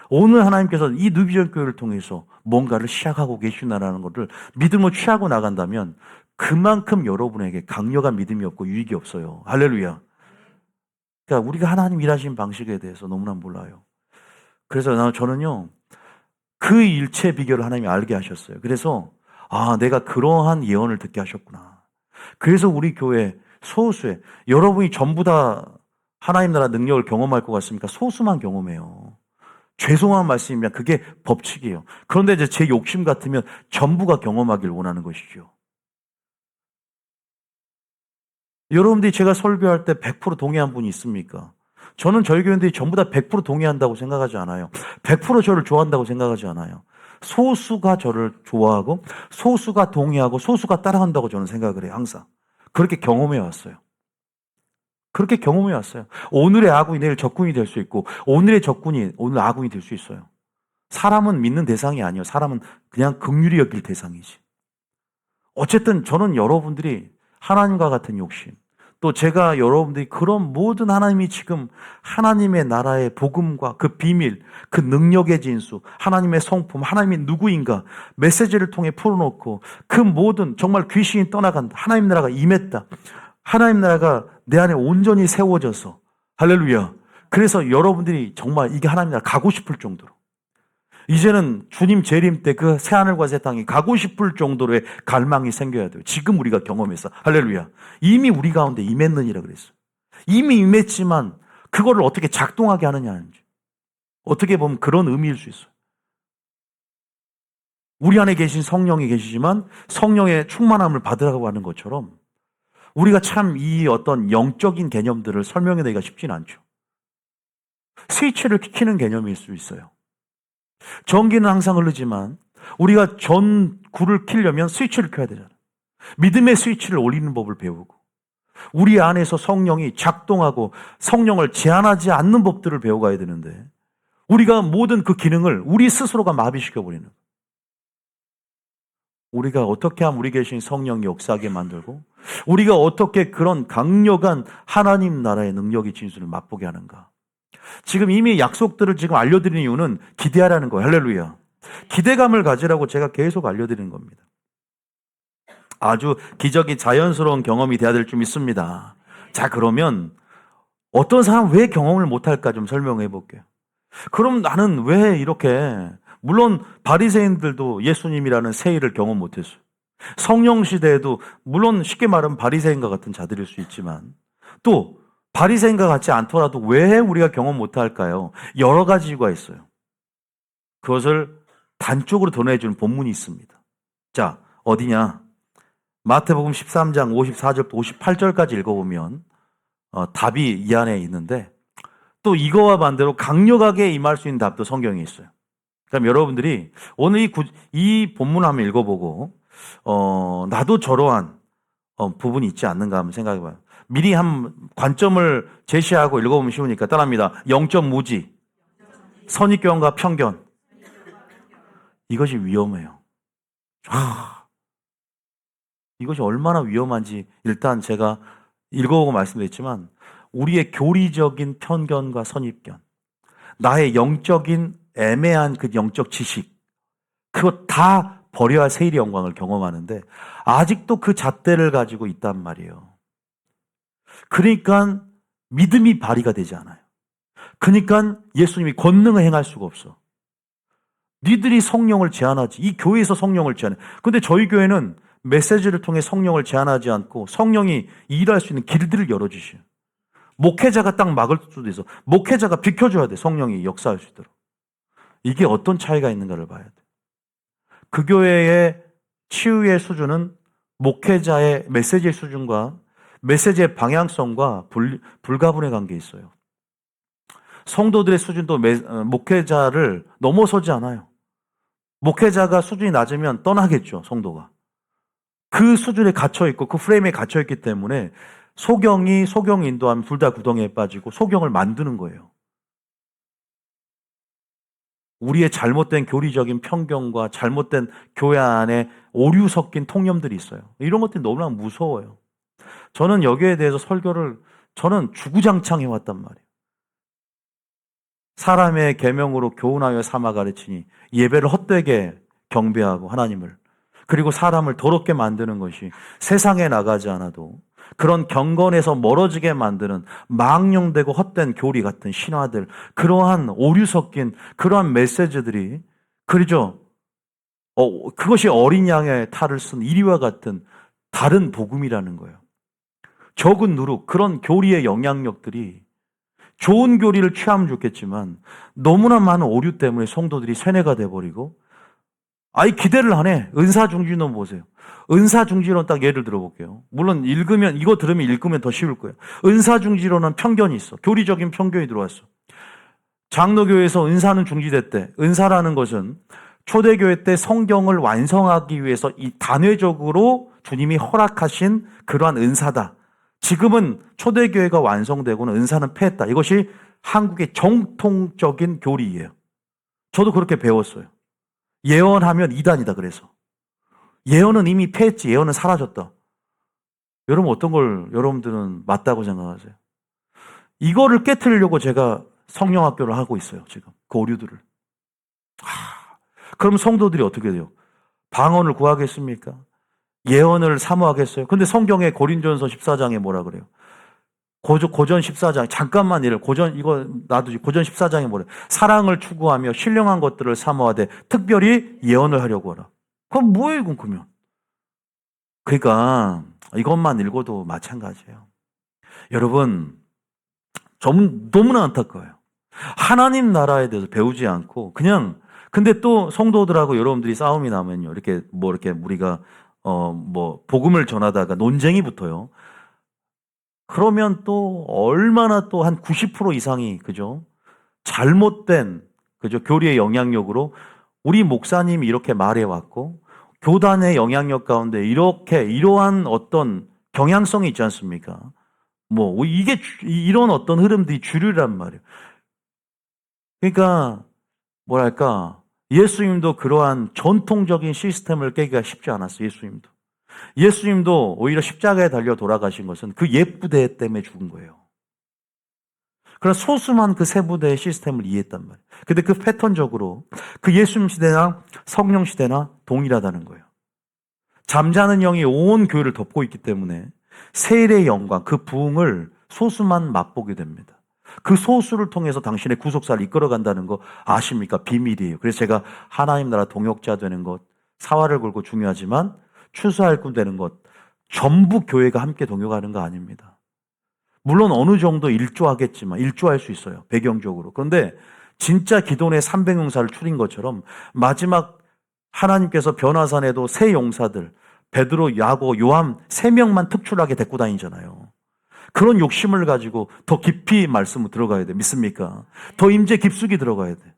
오늘 하나님께서 이 누비전 교회를 통해서 뭔가를 시작하고 계시나라는 것을 믿음으로 취하고 나간다면 그만큼 여러분에게 강력한 믿음이 없고 유익이 없어요. 할렐루야. 그러니까 우리가 하나님 일하신 방식에 대해서 너무나 몰라요. 그래서 저는요, 그 일체 비결을 하나님이 알게 하셨어요. 그래서 내가 그러한 예언을 듣게 하셨구나. 그래서 우리 교회 소수의 여러분이 전부 다 하나님 나라 능력을 경험할 것 같습니까? 소수만 경험해요. 죄송한 말씀이면 그게 법칙이에요. 그런데 이제 제 욕심 같으면 전부가 경험하길 원하는 것이죠. 여러분들이 제가 설교할 때 100% 동의한 분이 있습니까? 저는 저희 교인들이 전부 다 100% 동의한다고 생각하지 않아요. 100% 저를 좋아한다고 생각하지 않아요. 소수가 저를 좋아하고 소수가 동의하고 소수가 따라간다고 저는 생각을 해요. 항상. 그렇게 경험해 왔어요. 그렇게 경험해 왔어요. 오늘의 아군이 내일 적군이 될 수 있고 오늘의 적군이 오늘 아군이 될 수 있어요. 사람은 믿는 대상이 아니에요. 사람은 그냥 긍휼히 여길 대상이지. 어쨌든 저는 여러분들이 하나님과 같은 욕심, 또 제가 여러분들이 그런 모든 하나님이 지금 하나님의 나라의 복음과 그 비밀, 그 능력의 진수, 하나님의 성품, 하나님이 누구인가 메시지를 통해 풀어놓고 그 모든 정말 귀신이 떠나간다. 하나님 나라가 임했다. 하나님 나라가 내 안에 온전히 세워져서 할렐루야. 그래서 여러분들이 정말 이게 하나님 나라 가고 싶을 정도로 이제는 주님 재림 때 그 새하늘과 새 땅이 가고 싶을 정도로의 갈망이 생겨야 돼요. 지금 우리가 경험해서 할렐루야. 이미 우리 가운데 임했느니라 그랬어요. 이미 임했지만 그거를 어떻게 작동하게 하느냐는 어떻게 보면 그런 의미일 수 있어요. 우리 안에 계신 성령이 계시지만 성령의 충만함을 받으라고 하는 것처럼 우리가 참 이 어떤 영적인 개념들을 설명해내기가 쉽진 않죠. 스위치를 켜는 개념일 수 있어요. 전기는 항상 흐르지만 우리가 전구를 켜려면 스위치를 켜야 되잖아요. 믿음의 스위치를 올리는 법을 배우고 우리 안에서 성령이 작동하고 성령을 제한하지 않는 법들을 배워가야 되는데 우리가 모든 그 기능을 우리 스스로가 마비시켜버리는 우리가 어떻게 하면 우리 계신 성령이 역사하게 만들고 우리가 어떻게 그런 강력한 하나님 나라의 능력의 진수를 맛보게 하는가. 지금 이미 약속들을 지금 알려드리는 이유는 기대하라는 거예요. 할렐루야. 기대감을 가지라고 제가 계속 알려드리는 겁니다. 아주 기적이 자연스러운 경험이 돼야 될 줄 믿습니다. 자, 그러면 어떤 사람 왜 경험을 못할까 좀 설명해 볼게요. 그럼 나는 왜 이렇게 물론 바리새인들도 예수님이라는 세일을 경험 못했어요. 성령 시대에도 물론 쉽게 말하면 바리새인과 같은 자들일 수 있지만 또 바리새인과 같지 않더라도 왜 우리가 경험 못할까요? 여러 가지 이유가 있어요. 그것을 단적으로 드러내주는 본문이 있습니다. 자, 어디냐? 마태복음 13장 54절부터 58절까지 읽어보면 답이 이 안에 있는데 또 이거와 반대로 강력하게 임할 수 있는 답도 성경에 있어요. 그럼 여러분들이 오늘 이 본문을 한번 읽어보고 나도 저러한 부분이 있지 않는가 한번 생각해봐요. 미리 한 관점을 제시하고 읽어보면 쉬우니까 따라합니다. 영적 무지, 선입견과 편견. 이것이 위험해요. 이것이 얼마나 위험한지 일단 제가 읽어보고 말씀드렸지만 우리의 교리적인 편견과 선입견, 나의 영적인 애매한 그 영적 지식, 그거 다 버려야 세일의 영광을 경험하는데 아직도 그 잣대를 가지고 있단 말이에요. 그러니까 믿음이 발휘가 되지 않아요. 그러니까 예수님이 권능을 행할 수가 없어. 니들이 성령을 제한하지. 이 교회에서 성령을 제한해. 근데 저희 교회는 메시지를 통해 성령을 제한하지 않고 성령이 일할 수 있는 길들을 열어주셔요. 목회자가 딱 막을 수도 있어. 목회자가 비켜줘야 돼. 성령이 역사할 수 있도록. 이게 어떤 차이가 있는가를 봐야 돼. 그 교회의 치유의 수준은 목회자의 메시지의 수준과 메시지의 방향성과 불가분의 관계에 있어요. 성도들의 수준도 목회자를 넘어서지 않아요. 목회자가 수준이 낮으면 떠나겠죠, 성도가. 그 수준에 갇혀있고 그 프레임에 갇혀있기 때문에 소경 인도하면 둘 다 구덩이에 빠지고 소경을 만드는 거예요. 우리의 잘못된 교리적인 편견과 잘못된 교회 안에 오류 섞인 통념들이 있어요. 이런 것들이 너무나 무서워요. 저는 여기에 대해서 설교를 저는 주구장창 해왔단 말이에요. 사람의 계명으로 교훈하여 삼아 가르치니 예배를 헛되게 경배하고 하나님을, 그리고 사람을 더럽게 만드는 것이 세상에 나가지 않아도 그런 경건에서 멀어지게 만드는 망령되고 헛된 교리 같은 신화들, 그러한 오류 섞인 그러한 메시지들이, 그러죠. 그것이 어린 양의 탈을 쓴 이리와 같은 다른 복음이라는 거예요. 적은 누룩, 그런 교리의 영향력들이 좋은 교리를 취하면 좋겠지만 너무나 많은 오류 때문에 성도들이 세뇌가 돼버리고, 기대를 안 해. 은사중지론 보세요. 은사중지론 딱 예를 들어볼게요. 물론 이거 들으면 읽으면 더 쉬울 거예요. 은사중지론은 편견이 있어. 교리적인 편견이 들어왔어. 장로교에서 은사는 중지됐대. 은사라는 것은 초대교회 때 성경을 완성하기 위해서 이 단회적으로 주님이 허락하신 그러한 은사다. 지금은 초대교회가 완성되고는 은사는 폐했다. 이것이 한국의 정통적인 교리예요. 저도 그렇게 배웠어요. 예언하면 이단이다 그래서. 예언은 이미 폐했지. 예언은 사라졌다. 여러분 어떤 걸 여러분들은 맞다고 생각하세요? 이거를 깨트리려고 제가 성령학교를 하고 있어요. 지금 그 오류들을. 그럼 성도들이 어떻게 돼요? 방언을 구하겠습니까? 예언을 사모하겠어요? 근데 성경에 고린도전서 14장에 뭐라 그래요? 고전 14장, 잠깐만 이거 놔두지. 고전 14장에 뭐래요? 사랑을 추구하며 신령한 것들을 사모하되 특별히 예언을 하려고 하라. 그럼 뭐예요, 이건 그러면? 그러니까 이것만 읽어도 마찬가지예요. 여러분, 너무나 안타까워요. 하나님 나라에 대해서 배우지 않고 근데 또 성도들하고 여러분들이 싸움이 나면요. 이렇게 우리가 복음을 전하다가 논쟁이 붙어요. 그러면 또 얼마나 또 한 90% 이상이, 그죠? 잘못된, 그죠? 교리의 영향력으로 우리 목사님이 이렇게 말해왔고, 교단의 영향력 가운데 이러한 어떤 경향성이 있지 않습니까? 이런 어떤 흐름들이 주류란 말이에요. 그러니까, 예수님도 그러한 전통적인 시스템을 깨기가 쉽지 않았어요, 예수님도 오히려 십자가에 달려 돌아가신 것은 그 옛부대 때문에 죽은 거예요. 그런 소수만 그 세 부대의 시스템을 이해했단 말이에요. 근데 그 패턴적으로 그 예수님 시대나 성령 시대나 동일하다는 거예요. 잠자는 영이 온 교회를 덮고 있기 때문에 세일의 영광, 그 부흥을 소수만 맛보게 됩니다. 그 소수를 통해서 당신의 구속사를 이끌어간다는 거 아십니까? 비밀이에요. 그래서 제가 하나님 나라 동역자 되는 것, 사활을 걸고 중요하지만 추수할 꿈 되는 것, 전부 교회가 함께 동역하는 거 아닙니다. 물론 어느 정도 일조할 수 있어요. 배경적으로. 그런데 진짜 기도원의 300용사를 추린 것처럼 마지막 하나님께서 변화산에도 세 용사들, 베드로, 야고, 요한 3명만 특출나게 데리고 다니잖아요. 그런 욕심을 가지고 더 깊이 말씀을 들어가야 돼. 믿습니까? 더 임재 깊숙이 들어가야 돼.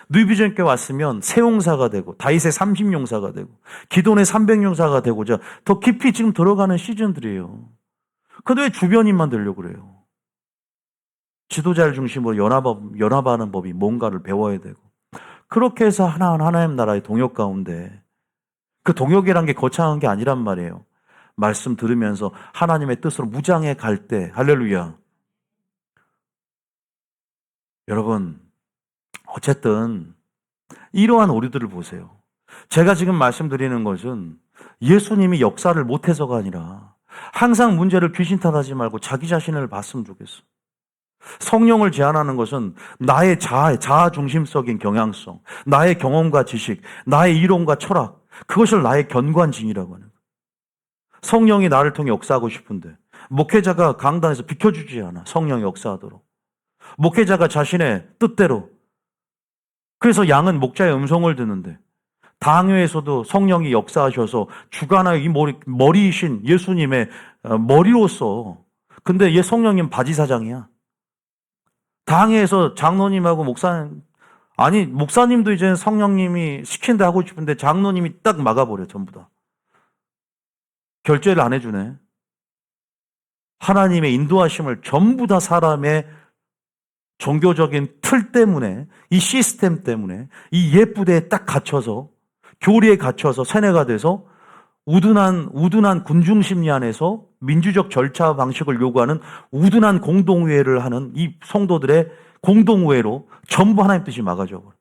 누이비전교회 왔으면 세 용사가 되고 다윗의 30용사가 되고 기돈의 300용사가 되고자 더 깊이 지금 들어가는 시즌들이에요. 근데 왜 주변인만 되려고 그래요? 지도자를 중심으로 연합하는 법이 뭔가를 배워야 되고, 그렇게 해서 하나님 나라의 동역 가운데, 그 동역이란 게 거창한 게 아니란 말이에요. 말씀 들으면서 하나님의 뜻으로 무장해 갈 때, 할렐루야. 여러분, 어쨌든 이러한 오류들을 보세요. 제가 지금 말씀드리는 것은 예수님이 역사를 못해서가 아니라 항상 문제를 귀신 탓하지 말고 자기 자신을 봤으면 좋겠어. 성령을 제한하는 것은 나의 자아 중심적인 경향성, 나의 경험과 지식, 나의 이론과 철학, 그것을 나의 견관징이라고 하는 거예요. 성령이 나를 통해 역사하고 싶은데 목회자가 강단에서 비켜주지 않아. 성령이 역사하도록. 목회자가 자신의 뜻대로. 그래서 양은 목자의 음성을 듣는데 당회에서도 성령이 역사하셔서 주관하여 이 머리이신 예수님의 머리로서, 근데 얘 성령님 바지사장이야. 당회에서 장로님하고 목사님도 이제 성령님이 시킨 대 하고 싶은데 장로님이 딱 막아버려. 전부 다 결제를 안 해주네. 하나님의 인도하심을 전부 다 사람의 종교적인 틀 때문에, 이 시스템 때문에, 이 옛부대에 딱 갇혀서, 교리에 갇혀서 세뇌가 돼서 우둔한 군중 심리 안에서 민주적 절차 방식을 요구하는 우둔한 공동의회를 하는 이 성도들의 공동의회로 전부 하나님 뜻이 막아져 버려.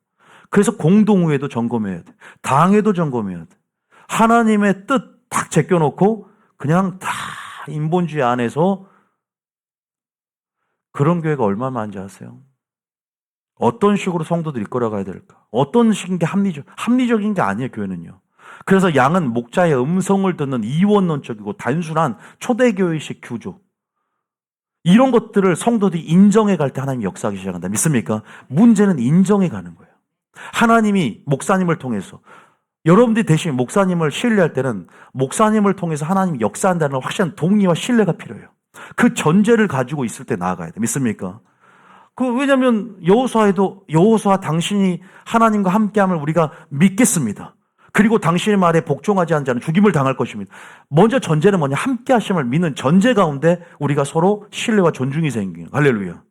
그래서 공동의회도 점검해야 돼. 당회도 점검해야 돼. 하나님의 뜻 딱 제껴놓고 그냥 다 인본주의 안에서 그런 교회가 얼마나 많은지 아세요? 어떤 식으로 성도들이 이끌어가야 될까? 어떤 식인 게 합리적인 게 아니에요, 교회는요. 그래서 양은 목자의 음성을 듣는 이원론적이고 단순한 초대교회식 규조. 이런 것들을 성도들이 인정해 갈 때 하나님이 역사하기 시작한다. 믿습니까? 문제는 인정해 가는 거예요. 하나님이 목사님을 통해서 여러분들이 대신 목사님을 신뢰할 때는 목사님을 통해서 하나님이 역사한다는 확실한 동의와 신뢰가 필요해요. 그 전제를 가지고 있을 때 나아가야 돼. 믿습니까? 왜냐하면 여호수아 당신이 하나님과 함께함을 우리가 믿겠습니다. 그리고 당신의 말에 복종하지 않은 자는 죽임을 당할 것입니다. 먼저 전제는 뭐냐? 함께하심을 믿는 전제 가운데 우리가 서로 신뢰와 존중이 생기는. 할렐루야.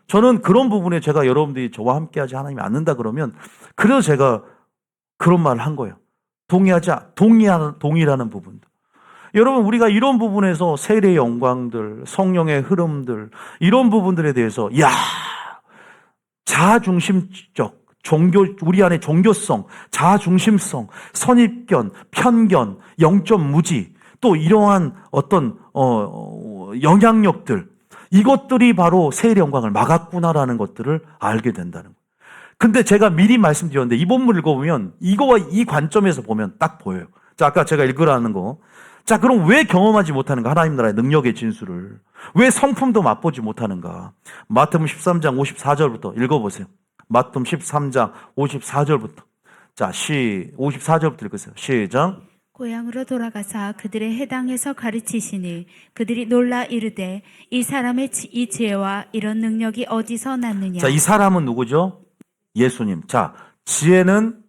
저는 그런 부분에 제가 여러분들이 저와 함께하지 하나님이 않는다 그러면 그래서 제가 그런 말을 한 거예요. 동의라는 부분도. 여러분 우리가 이런 부분에서 세례의 영광들, 성령의 흐름들 이런 부분들에 대해서 자아중심적 우리 안에 종교성, 자아중심성, 선입견, 편견, 영적 무지 또 이러한 어떤 영향력들 이것들이 바로 세례의 영광을 막았구나라는 것들을 알게 된다는 거예요. 근데 제가 미리 말씀드렸는데 이 본문 읽어보면 이거와 이 관점에서 보면 딱 보여요. 자, 아까 제가 읽으라는 거. 자, 그럼 왜 경험하지 못하는가? 하나님 나라의 능력의 진수를. 왜 성품도 맛보지 못하는가? 마태복음 13장 54절부터 읽어보세요. 마태복음 13장 54절부터. 자, 54절부터 읽으세요. 시작. 고향으로 돌아가사 그들의 해당에서 가르치시니 그들이 놀라 이르되 이 사람의 이 지혜와 이런 능력이 어디서 났느냐. 자, 이 사람은 누구죠? 예수님. 자, 지혜는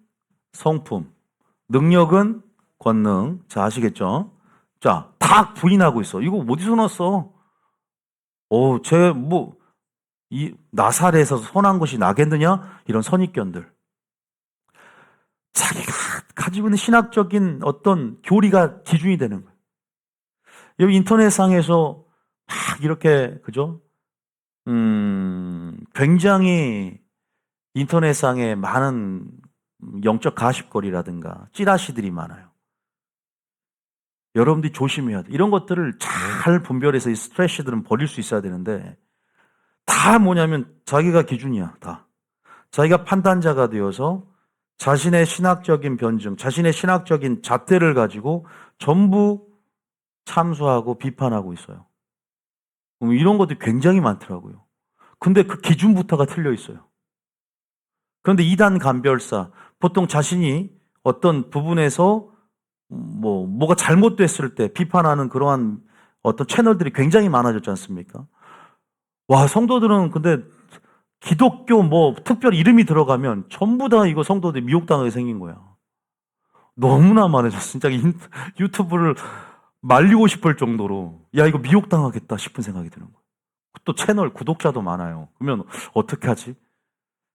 성품, 능력은 권능. 자, 아시겠죠? 자, 다 부인하고 있어. 이거 어디서 났어? 이 나사렛에서 선한 것이 나겠느냐? 이런 선입견들. 자기가 가지고 있는 신학적인 어떤 교리가 기준이 되는 거예요. 여기 인터넷상에서 막 이렇게, 그죠? 굉장히 인터넷상에 많은 영적 가십거리라든가 찌라시들이 많아요. 여러분들이 조심해야 돼. 이런 것들을 잘 분별해서 이 스트레스들은 버릴 수 있어야 되는데 다 뭐냐면 자기가 기준이야. 다. 자기가 판단자가 되어서 자신의 신학적인 변증, 자신의 신학적인 잣대를 가지고 전부 참수하고 비판하고 있어요. 이런 것들이 굉장히 많더라고요. 근데 그 기준부터가 틀려 있어요. 그런데 이단 간별사, 보통 자신이 어떤 부분에서 뭐가 잘못됐을 때 비판하는 그러한 어떤 채널들이 굉장히 많아졌지 않습니까? 와, 성도들은 근데 기독교 특별 이름이 들어가면 전부 다 이거 성도들이 미혹당하게 생긴 거야. 너무나 많아졌어. 진짜 유튜브를 말리고 싶을 정도로 야, 이거 미혹당하겠다 싶은 생각이 드는 거야. 또 채널 구독자도 많아요. 그러면 어떻게 하지?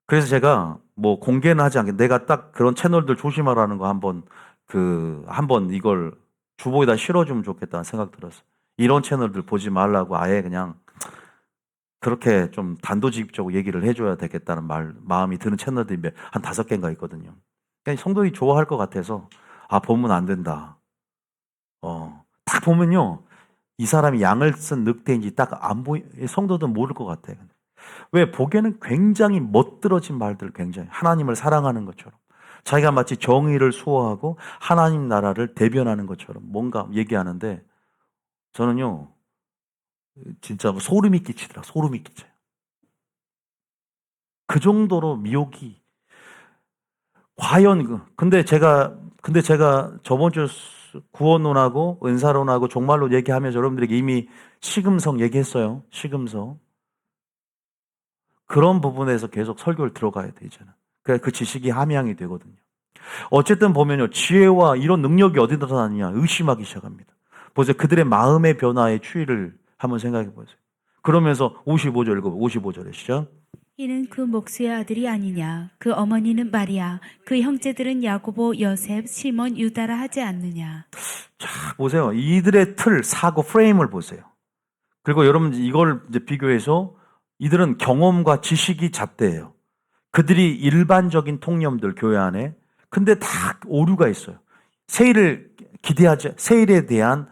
그래서 제가 공개는 하지 않게 내가 딱 그런 채널들 조심하라는 거 한번 이걸 주보에다 실어주면 좋겠다는 생각 들었어요. 이런 채널들 보지 말라고 아예 그냥 그렇게 좀 단도직입적으로 얘기를 해줘야 되겠다는 마음이 드는 채널들이 한 5개인가 있거든요. 그러니까 성도들이 좋아할 것 같아서 보면 안 된다. 딱 보면요. 이 사람이 양을 쓴 늑대인지 딱 안 성도들은 모를 것 같아. 왜? 보기에는 굉장히 멋들어진 말들 굉장히 하나님을 사랑하는 것처럼 자기가 마치 정의를 수호하고 하나님 나라를 대변하는 것처럼 뭔가 얘기하는데 저는요 진짜 소름이 끼치더라. 소름이 끼쳐요. 그 정도로 미혹이 과연 근데 제가 저번 주 구원론하고 은사론하고 종말론 얘기하면서 여러분들에게 이미 시금석 얘기했어요. 시금석. 그런 부분에서 계속 설교를 들어가야 돼, 이제는. 그래야 그 지식이 함양이 되거든요. 어쨌든 보면요, 지혜와 이런 능력이 어디서 나느냐 의심하기 시작합니다. 보세요. 그들의 마음의 변화의 추이를 한번 생각해 보세요. 그러면서 55절 읽어보세요. 55절에 시작. 이는 그 목수의 아들이 아니냐? 그 어머니는 마리아, 그 형제들은 야고보, 요셉, 시몬, 유다라 하지 않느냐? 자, 보세요. 이들의 틀, 사고, 프레임을 보세요. 그리고 여러분 이걸 이제 비교해서 이들은 경험과 지식이 잣대예요. 그들이 일반적인 통념들 교회 안에 근데 다 오류가 있어요. 세일에 대한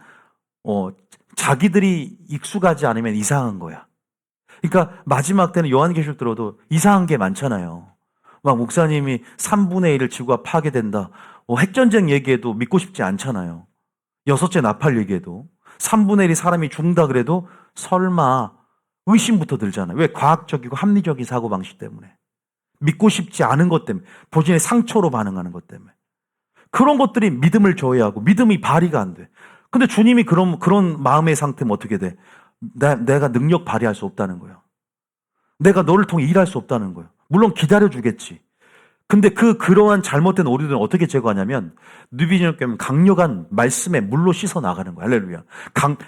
자기들이 익숙하지 않으면 이상한 거야. 그러니까 마지막 때는 요한계시록 들어도 이상한 게 많잖아요. 막 목사님이 3분의 1을 지구가 파괴된다. 핵전쟁 얘기해도 믿고 싶지 않잖아요. 여섯째 나팔 얘기해도 3분의 1이 사람이 죽는다 그래도 설마 의심부터 들잖아요. 왜? 과학적이고 합리적인 사고방식 때문에. 믿고 싶지 않은 것 때문에. 본인의 상처로 반응하는 것 때문에. 그런 것들이 믿음을 저해하고 믿음이 발휘가 안 돼. 근데 주님이 그런 마음의 상태면 어떻게 돼? 내가 능력 발휘할 수 없다는 거예요. 내가 너를 통해 일할 수 없다는 거예요. 물론 기다려주겠지. 근데 그러한 잘못된 오류들은 어떻게 제거하냐면 뉴비전교회는 강력한 말씀에 물로 씻어 나가는 거예요. 할렐루야.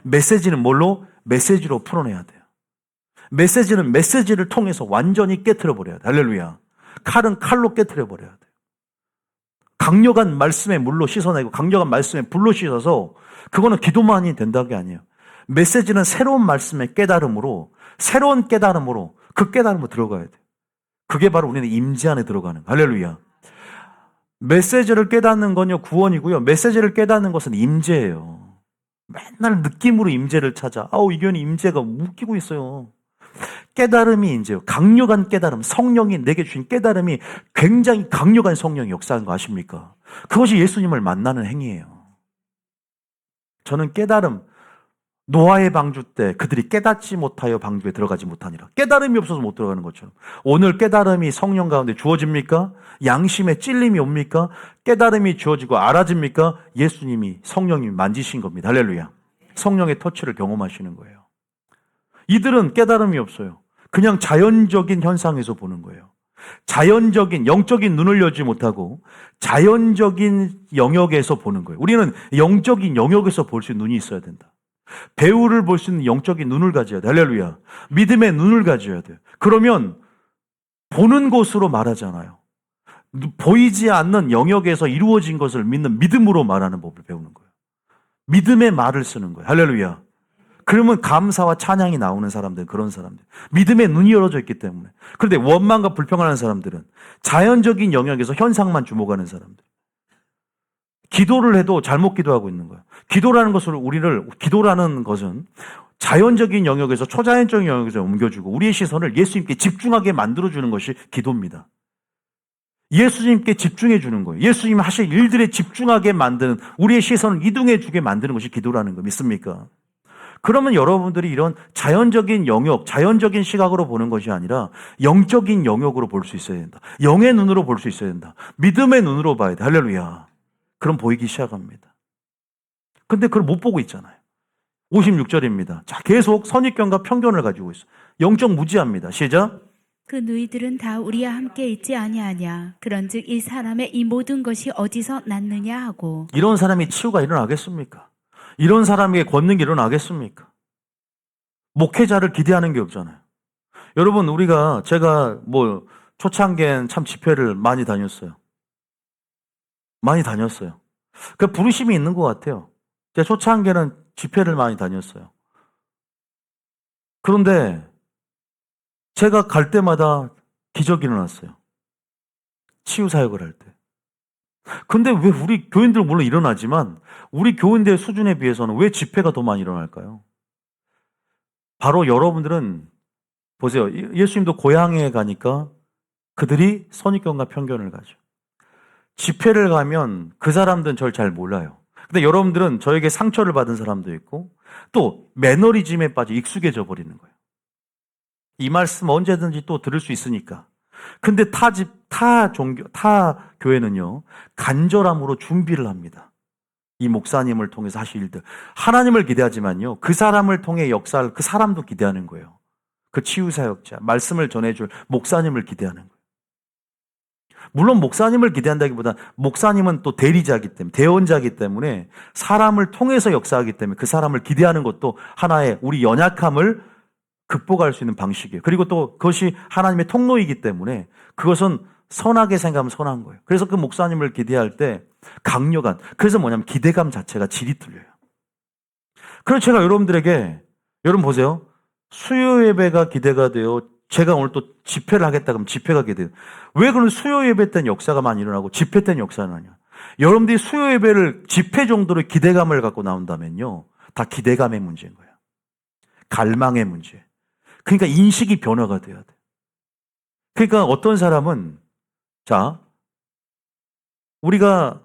메시지는 뭘로? 메시지로 풀어내야 돼요. 메시지는 메시지를 통해서 완전히 깨트려 버려야 돼요. 할렐루야. 칼은 칼로 깨트려 버려야 돼요. 강력한 말씀에 물로 씻어내고 강력한 말씀에 불로 씻어서 그거는 기도만이 된다는 게 아니에요. 메시지는 새로운 말씀의 깨달음으로 새로운 깨달음으로 그 깨달음으로 들어가야 돼요. 그게 바로 우리는 임재 안에 들어가는 거예요. 할렐루야. 메시지를 깨닫는 건요 구원이고요. 메시지를 깨닫는 것은 임재예요. 맨날 느낌으로 임재를 찾아. 이 교회는 임재가 웃기고 있어요. 깨달음이 임재예요. 강력한 깨달음, 성령이 내게 주신 깨달음이 굉장히 강력한 성령이 역사하는 거 아십니까? 그것이 예수님을 만나는 행위예요. 저는 깨달음, 노아의 방주 때 그들이 깨닫지 못하여 방주에 들어가지 못하니라. 깨달음이 없어서 못 들어가는 것처럼 오늘 깨달음이 성령 가운데 주어집니까? 양심의 찔림이 옵니까? 깨달음이 주어지고 알아집니까? 예수님이 성령님이 만지신 겁니다. 할렐루야. 성령의 터치를 경험하시는 거예요. 이들은 깨달음이 없어요. 그냥 자연적인 현상에서 보는 거예요. 자연적인 영적인 눈을 열지 못하고 자연적인 영역에서 보는 거예요. 우리는 영적인 영역에서 볼 수 있는 눈이 있어야 된다. 배우를 볼 수 있는 영적인 눈을 가져야 돼. 할렐루야. 믿음의 눈을 가져야 돼요. 그러면 보는 것으로 말하잖아요. 보이지 않는 영역에서 이루어진 것을 믿는 믿음으로 말하는 법을 배우는 거예요. 믿음의 말을 쓰는 거예요. 할렐루야. 그러면 감사와 찬양이 나오는 사람들, 그런 사람들. 믿음의 눈이 열어져 있기 때문에. 그런데 원망과 불평하는 사람들은 자연적인 영역에서 현상만 주목하는 사람들. 기도를 해도 잘못 기도하고 있는 거예요. 기도라는 것은 자연적인 영역에서 초자연적인 영역에서 옮겨주고 우리의 시선을 예수님께 집중하게 만들어주는 것이 기도입니다. 예수님께 집중해 주는 거예요. 예수님이 하실 일들에 집중하게 만드는 우리의 시선을 이동해 주게 만드는 것이 기도라는 거 믿습니까? 그러면 여러분들이 이런 자연적인 영역, 자연적인 시각으로 보는 것이 아니라 영적인 영역으로 볼 수 있어야 된다. 영의 눈으로 볼 수 있어야 된다. 믿음의 눈으로 봐야 돼. 할렐루야. 그럼 보이기 시작합니다. 근데 그걸 못 보고 있잖아요. 56절입니다. 자, 계속 선입견과 편견을 가지고 있어. 영적 무지합니다. 시작. 그 누이들은 다 우리와 함께 있지 아니하냐? 그런즉 이 사람의 이 모든 것이 어디서 났느냐 하고. 이런 사람이 치유가 일어나겠습니까? 이런 사람에게 권능이 일어나겠습니까? 목회자를 기대하는 게 없잖아요. 여러분, 제가 초창기엔 참 집회를 많이 다녔어요. 그 부르심이 있는 것 같아요. 제가 초창기에는 집회를 많이 다녔어요. 그런데 제가 갈 때마다 기적이 일어났어요. 치유 사역을 할 때. 근데 왜 우리 교인들은 물론 일어나지만 우리 교인들의 수준에 비해서는 왜 집회가 더 많이 일어날까요? 바로 여러분들은 보세요. 예수님도 고향에 가니까 그들이 선입견과 편견을 가죠. 집회를 가면 그 사람들은 저를 잘 몰라요. 근데 여러분들은 저에게 상처를 받은 사람도 있고 또 매너리즘에 빠져 익숙해져 버리는 거예요. 이 말씀 언제든지 또 들을 수 있으니까. 근데 타 교회는요, 간절함으로 준비를 합니다. 이 목사님을 통해서 하실 일들. 하나님을 기대하지만요, 그 사람을 통해 역사를 그 사람도 기대하는 거예요. 그 치유사역자, 말씀을 전해줄 목사님을 기대하는 거예요. 물론 목사님을 기대한다기보다 목사님은 또 대리자이기 때문에, 대언자이기 때문에 사람을 통해서 역사하기 때문에 그 사람을 기대하는 것도 하나의 우리 연약함을 극복할 수 있는 방식이에요. 그리고 또 그것이 하나님의 통로이기 때문에 그것은 선하게 생각하면 선한 거예요. 그래서 그 목사님을 기대할 때 강력한, 그래서 뭐냐면 기대감 자체가 질이 틀려요. 그래서 제가 여러분들에게, 여러분 보세요. 수요 예배가 기대가 돼요. 제가 오늘 또 집회를 하겠다 그러면 집회가 기대돼요. 왜 그런 수요 예배 때는 역사가 많이 일어나고 집회 때는 역사가 나냐? 여러분들이 수요 예배를 집회 정도로 기대감을 갖고 나온다면요, 다 기대감의 문제인 거예요. 갈망의 문제. 그러니까 인식이 변화가 돼야 돼. 그러니까 어떤 사람은, 자, 우리가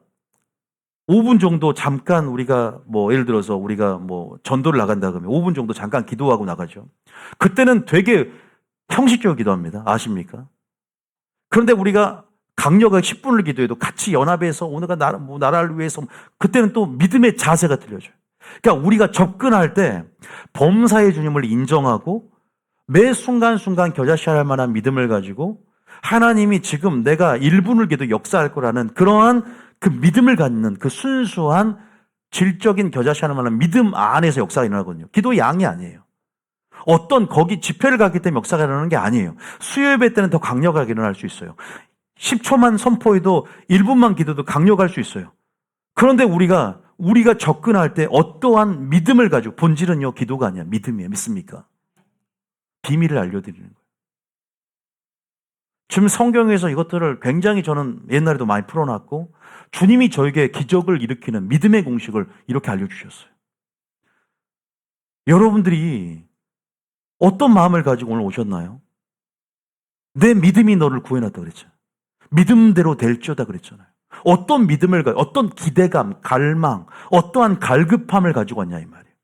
5분 정도 잠깐 우리가 뭐 예를 들어서 우리가 뭐 전도를 나간다 그러면 5분 정도 잠깐 기도하고 나가죠. 그때는 되게 형식적으로 기도합니다. 아십니까? 그런데 우리가 강력하게 10분을 기도해도 같이 연합해서 오늘가 나라를 위해서, 그때는 또 믿음의 자세가 틀려져요. 그러니까 우리가 접근할 때 범사의 주님을 인정하고 매 순간순간 겨자씨할 만한 믿음을 가지고 하나님이 지금 내가 1분을 기도 역사할 거라는 그러한 그 믿음을 갖는 그 순수한 질적인 겨자씨할 만한 믿음 안에서 역사가 일어나거든요. 기도 양이 아니에요. 어떤 거기 집회를 가기 때문에 역사가 일어나는 게 아니에요. 수요 예배 때는 더 강력하게 일어날 수 있어요. 10초만 선포해도 1분만 기도도 강력할 수 있어요. 그런데 우리가 접근할 때 어떠한 믿음을 가지고, 본질은요 기도가 아니야, 믿음이에요. 믿습니까? 비밀을 알려드리는 거예요. 지금 성경에서 이것들을 굉장히 저는 옛날에도 많이 풀어놨고, 주님이 저에게 기적을 일으키는 믿음의 공식을 이렇게 알려주셨어요. 여러분들이 어떤 마음을 가지고 오늘 오셨나요? 내 믿음이 너를 구해놨다 그랬죠. 믿음대로 될지어다 그랬잖아요. 어떤 믿음을 어떤 기대감, 갈망, 어떠한 갈급함을 가지고 왔냐 이 말이에요.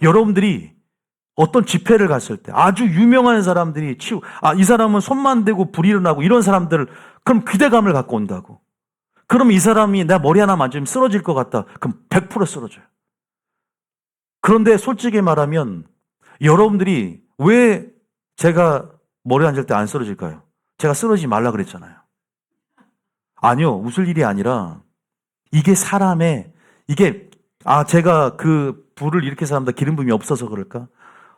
여러분들이 어떤 집회를 갔을 때 아주 유명한 사람들이 이 사람은 손만 대고 불이 일어나고 이런 사람들, 그럼 기대감을 갖고 온다고. 그럼 이 사람이 내 머리 하나 만지면 쓰러질 것 같다. 그럼 100% 쓰러져요. 그런데 솔직히 말하면 여러분들이 왜 제가 머리 앉을 때 안 쓰러질까요? 제가 쓰러지지 말라 그랬잖아요. 아니요, 웃을 일이 아니라 이게 제가 그 불을 이렇게 사람다 기름 부음이 없어서 그럴까?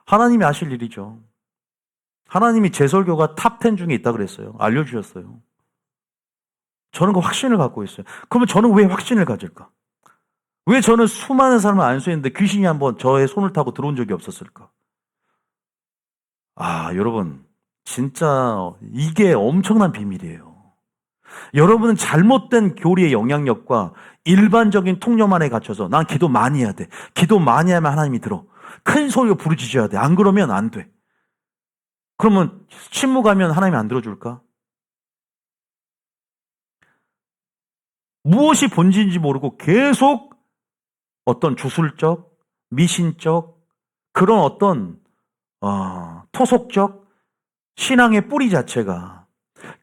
하나님이 아실 일이죠. 하나님이 제 설교가 탑10 중에 있다 그랬어요. 알려주셨어요. 저는 그 확신을 갖고 있어요. 그러면 저는 왜 확신을 가질까? 왜 저는 수많은 사람을 안수했는데 귀신이 한번 저의 손을 타고 들어온 적이 없었을까? 여러분, 진짜 이게 엄청난 비밀이에요. 여러분은 잘못된 교리의 영향력과 일반적인 통념만에 갇혀서 난 기도 많이 해야 돼. 기도 많이 하면 하나님이 들어. 큰 소리로 부르짖어야 돼. 안 그러면 안 돼. 그러면 침묵하면 하나님이 안 들어줄까? 무엇이 본질인지 모르고 계속 어떤 주술적, 미신적, 그런 어떤 토속적 신앙의 뿌리 자체가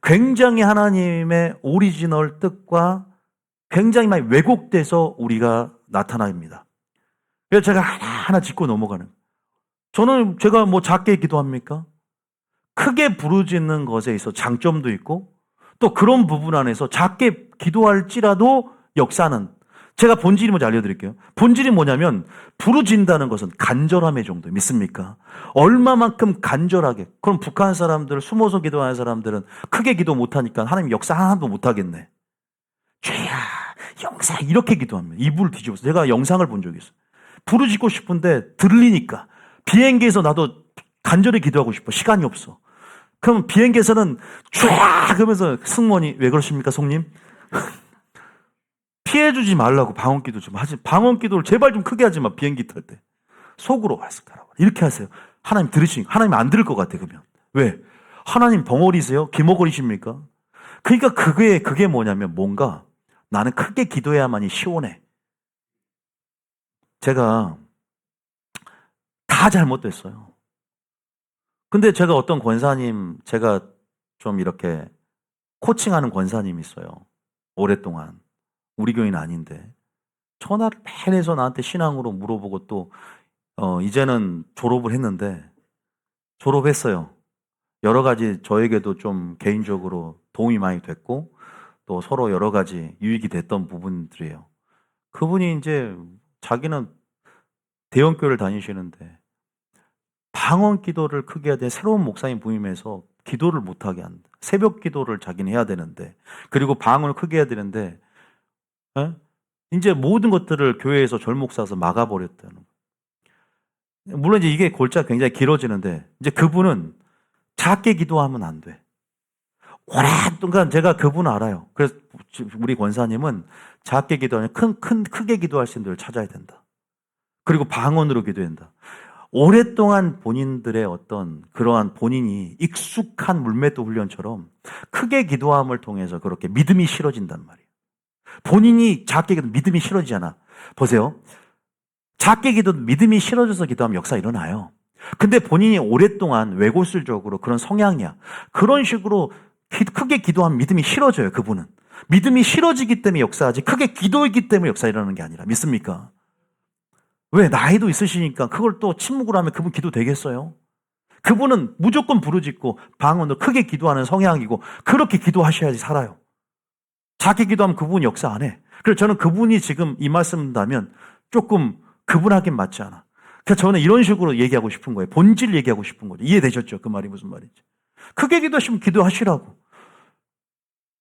굉장히 하나님의 오리지널 뜻과 굉장히 많이 왜곡돼서 우리가 나타납니다. 그래서 제가 하나하나 짚고 넘어가는. 제가 뭐 작게 기도합니까? 크게 부르짖는 것에 있어 장점도 있고, 또 그런 부분 안에서 작게 기도할지라도 역사는, 제가 본질이 뭔지 알려드릴게요. 본질이 뭐냐면 부르짖는다는 것은 간절함의 정도. 믿습니까? 얼마만큼 간절하게. 그럼 북한 사람들, 숨어서 기도하는 사람들은 크게 기도 못하니까 하나님 역사 하나도 못하겠네. 죄야 영사 이렇게 기도합니다. 이불을 뒤집어서. 제가 영상을 본 적이 있어요. 부르짖고 싶은데 들리니까. 비행기에서 나도 간절히 기도하고 싶어. 시간이 없어. 그럼 비행기에서는 쫙 하면서 승무원이 왜 그러십니까 송님? 피해주지 말라고 방언기도 좀 하지. 방언기도를 제발 좀 크게 하지 마. 비행기 탈 때. 속으로 왔을까라고. 이렇게 하세요. 하나님 들으시니까. 하나님 안 들을 것 같아 그러면. 왜? 하나님 벙어리세요? 기머거리십니까? 그러니까 그게 뭐냐면 뭔가 나는 크게 기도해야만이 시원해. 제가 다 잘못됐어요. 근데 제가 어떤 권사님, 제가 좀 이렇게 코칭하는 권사님이 있어요. 오랫동안. 우리 교회는 아닌데. 전화를 매일 해서 나한테 신앙으로 물어보고 또, 이제는 졸업을 했는데, 졸업했어요. 여러 가지 저에게도 좀 개인적으로 도움이 많이 됐고, 또 서로 여러 가지 유익이 됐던 부분들이에요. 그분이 이제 자기는 대형교회를 다니시는데, 방언 기도를 크게 해야 돼. 새로운 목사님 부임해서 기도를 못하게 한다. 새벽 기도를 자기는 해야 되는데, 그리고 방언을 크게 해야 되는데, 에? 이제 모든 것들을 교회에서 절목사서 막아버렸다는 거예요. 물론 이제 이게 골자 굉장히 길어지는데, 이제 그분은 작게 기도하면 안 돼. 오랫동안 제가 그분 알아요. 그래서 우리 권사님은 작게 기도하면 크게 기도할 수 있는 데를 찾아야 된다. 그리고 방언으로 기도해야 된다. 오랫동안 본인들의 어떤 그러한 본인이 익숙한 물맷도 훈련처럼 크게 기도함을 통해서 그렇게 믿음이 실어진단 말이에요. 본인이 작게 기도 믿음이 실어지잖아. 보세요. 작게 기도 믿음이 실어져서 기도하면 역사 일어나요. 근데 본인이 오랫동안 외골술적으로 그런 성향이야. 그런 식으로 크게 기도하면 믿음이 실어져요. 그분은. 믿음이 실어지기 때문에 역사하지 크게 기도했기 때문에 역사 일어나는 게 아니라. 믿습니까? 왜? 나이도 있으시니까 그걸 또 침묵을 하면 그분 기도 되겠어요? 그분은 무조건 부르짖고 방언으로 크게 기도하는 성향이고 그렇게 기도하셔야지 살아요. 작게 기도하면 그분 역사 안 해. 그래서 저는 그분이 지금 이 말씀한다면 조금 그분하긴 맞지 않아. 그래서 저는 이런 식으로 얘기하고 싶은 거예요. 본질 얘기하고 싶은 거죠. 이해되셨죠? 그 말이 무슨 말인지. 크게 기도하시면 기도하시라고.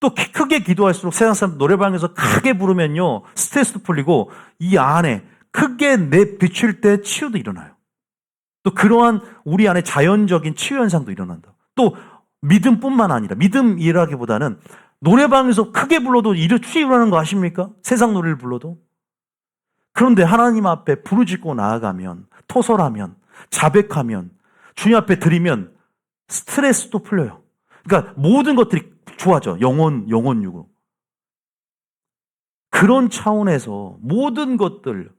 또 크게 기도할수록 세상 사람 노래방에서 크게 부르면요. 스트레스도 풀리고 이 안에 크게 내비칠 때 치유도 일어나요. 또 그러한 우리 안에 자연적인 치유 현상도 일어난다. 또 믿음뿐만 아니라 믿음이라기보다는 노래방에서 크게 불러도 치유 일어나는 거 아십니까? 세상 노래를 불러도. 그런데 하나님 앞에 부르짖고 나아가면 토설하면 자백하면 주님 앞에 드리면 스트레스도 풀려요. 그러니까 모든 것들이 좋아져. 영혼육으로. 그런 차원에서 모든 것들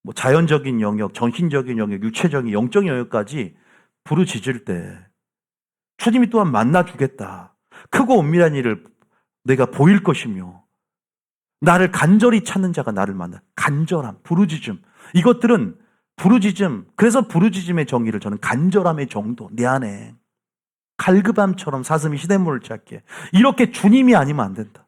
뭐 자연적인 영역, 정신적인 영역, 육체적인 영적인 영역까지 부르짖을 때 주님이 또한 만나주겠다. 크고 은밀한 일을 내가 보일 것이며 나를 간절히 찾는 자가 나를 만나. 간절함, 부르짖음. 이것들은 부르짖음. 그래서 부르짖음의 정의를 저는 간절함의 정도. 내 안에 갈급함처럼 사슴이 시냇물을 찾게. 이렇게 주님이 아니면 안 된다.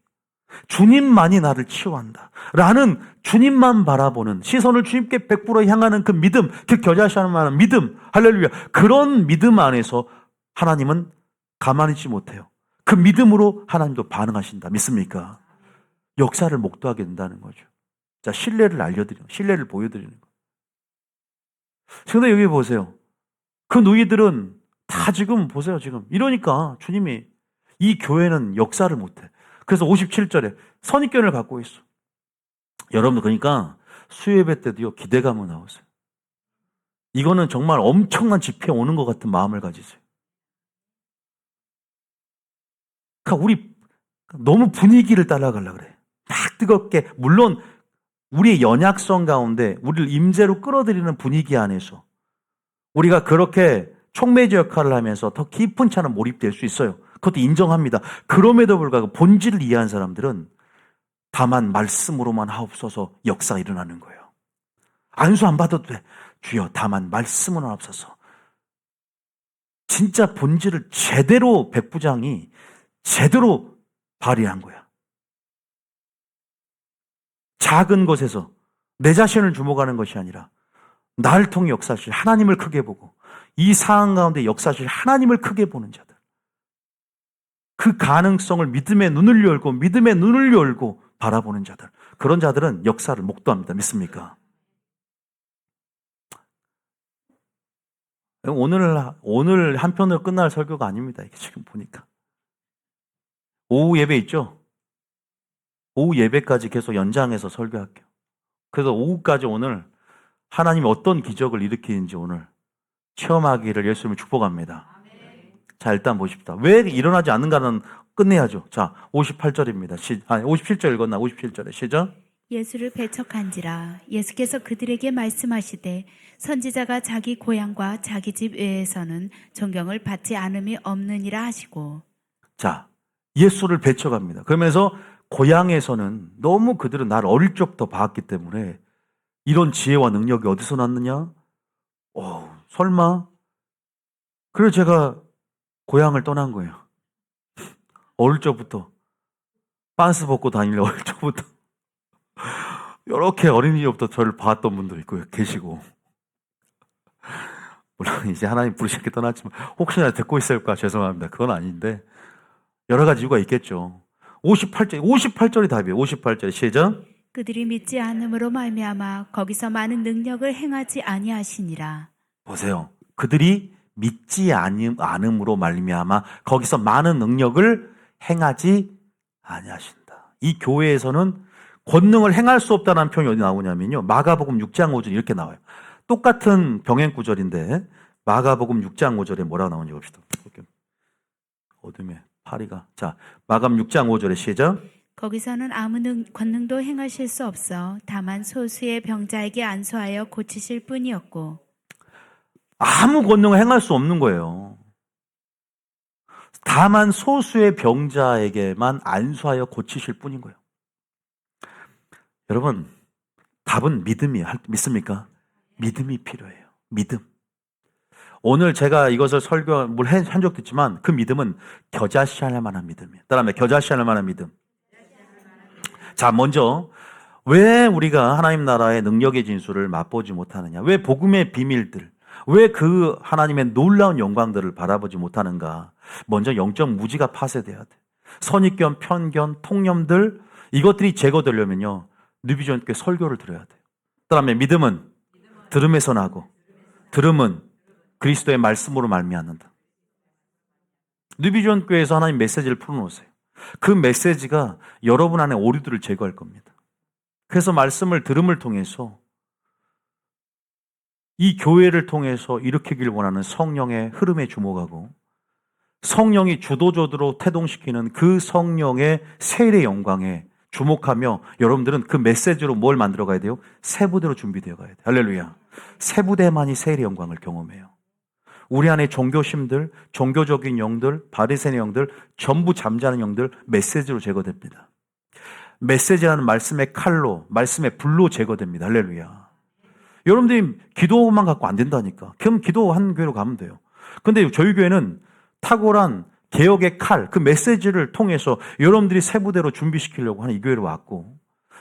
주님만이 나를 치유한다. 라는 주님만 바라보는 시선을 주님께 100% 향하는 그 믿음, 그 겨자씨하는 말은 믿음, 할렐루야. 그런 믿음 안에서 하나님은 가만히 있지 못해요. 그 믿음으로 하나님도 반응하신다. 믿습니까? 역사를 목도하게 된다는 거죠. 자, 신뢰를 보여드리는 거. 근데 여기 보세요. 그 누이들은 다 지금 보세요, 지금. 이러니까 주님이 이 교회는 역사를 못해. 그래서 57절에 선입견을 갖고 있어. 여러분들 그러니까 수요예배 때도요 기대감을 나오세요. 이거는 정말 엄청난 집회 오는 것 같은 마음을 가지세요. 그러니까 우리 너무 분위기를 따라가려고 그래. 막 뜨겁게 물론 우리의 연약성 가운데 우리를 임재로 끌어들이는 분위기 안에서 우리가 그렇게 촉매제 역할을 하면서 더 깊은 차로 몰입될 수 있어요. 그것도 인정합니다. 그럼에도 불구하고 본질을 이해한 사람들은 다만 말씀으로만 하옵소서 역사가 일어나는 거예요. 안수 안 받아도 돼. 주여 다만 말씀으로만 하옵소서. 진짜 본질을 제대로 백부장이 제대로 발휘한 거야. 작은 것에서 내 자신을 주목하는 것이 아니라 나를 통해 역사하실 하나님을 크게 보고 이 상황 가운데 역사하실 하나님을 크게 보는 자들. 그 가능성을 믿음의 눈을 열고 바라보는 자들. 그런 자들은 역사를 목도합니다. 믿습니까? 오늘 한편으로 끝날 설교가 아닙니다. 이게 지금 보니까. 오후 예배 있죠? 오후 예배까지 계속 연장해서 설교할게요. 그래서 오후까지 오늘 하나님이 어떤 기적을 일으키는지 오늘 체험하기를 예수님을 축복합니다. 자, 일단 보십시다. 왜 일어나지 않는가는 끝내야죠. 자, 58절입니다. 57절 읽었나? 57절에 시작. 예수를 배척한지라 예수께서 그들에게 말씀하시되 선지자가 자기 고향과 자기 집 외에서는 존경을 받지 않음이 없느니라 하시고. 자, 예수를 배척합니다. 그러면서 고향에서는 너무 그들은 나를 어릴 적부터 봤기 때문에 이런 지혜와 능력이 어디서 났느냐? 설마? 그래서 제가 고향을 떠난 거예요. 어릴 적부터 빤스 벗고 다니려 어릴 적부터 이렇게 어린이부터 저를 봤던 분도 있고 계시고 물론 이제 하나님 부르셨기 떠났지만 혹시나 듣고 있을까 죄송합니다. 그건 아닌데 여러 가지 이유가 있겠죠. 58절이 답이에요. 58절 시작. 그들이 믿지 않음으로 말미암아 거기서 많은 능력을 행하지 아니하시니라. 보세요. 그들이 믿지 않음으로 말미암아 거기서 많은 능력을 행하지 아니하신다. 이 교회에서는 권능을 행할 수 없다는 표현이 어디 나오냐면요. 마가복음 6장 5절 이렇게 나와요. 똑같은 병행 구절인데 마가복음 6장 5절에 뭐라고 나오는지 봅시다. 어둠에 파리가. 자, 마가복음 6장 5절에 시작. 거기서는 아무 권능도 행하실 수 없어 다만 소수의 병자에게 안수하여 고치실 뿐이었고. 아무 권능을 행할 수 없는 거예요. 다만 소수의 병자에게만 안수하여 고치실 뿐인 거예요. 여러분, 답은 믿음이에요. 믿습니까? 믿음이 필요해요. 믿음. 오늘 제가 이것을 한 적도 있지만 그 믿음은 겨자씨할 만한 믿음이에요. 따라하면 겨자씨할 만한 믿음. 자, 먼저 왜 우리가 하나님 나라의 능력의 진수를 맛보지 못하느냐? 왜 복음의 비밀들, 왜 그 하나님의 놀라운 영광들을 바라보지 못하는가? 먼저 영적 무지가 파쇄돼야 돼. 선입견, 편견, 통념들 이것들이 제거되려면요. 뉴비전교회 설교를 들어야 돼요. 그다음에 믿음은 들음에서 나고 들음은 그리스도의 말씀으로 말미암는다. 뉴비전교회에서 하나님 메시지를 풀어놓으세요. 그 메시지가 여러분 안에 오류들을 제거할 겁니다. 그래서 말씀을 들음을 통해서 이 교회를 통해서 일으키길 원하는 성령의 흐름에 주목하고 성령이 주도적으로 태동시키는 그 성령의 세례 영광에 주목하며 여러분들은 그 메시지로 뭘 만들어 가야 돼요? 세부대로 준비되어 가야 돼요. 할렐루야. 세부대만이 세례 영광을 경험해요. 우리 안에 종교심들, 종교적인 영들, 바리새인 영들, 전부 잠자는 영들 메시지로 제거됩니다. 메시지라는 말씀의 칼로, 말씀의 불로 제거됩니다. 할렐루야. 여러분들이 기도만 갖고 안 된다니까. 그럼 기도한 교회로 가면 돼요. 근데 저희 교회는 탁월한 개혁의 칼, 그 메시지를 통해서 여러분들이 세부대로 준비시키려고 하는 이 교회로 왔고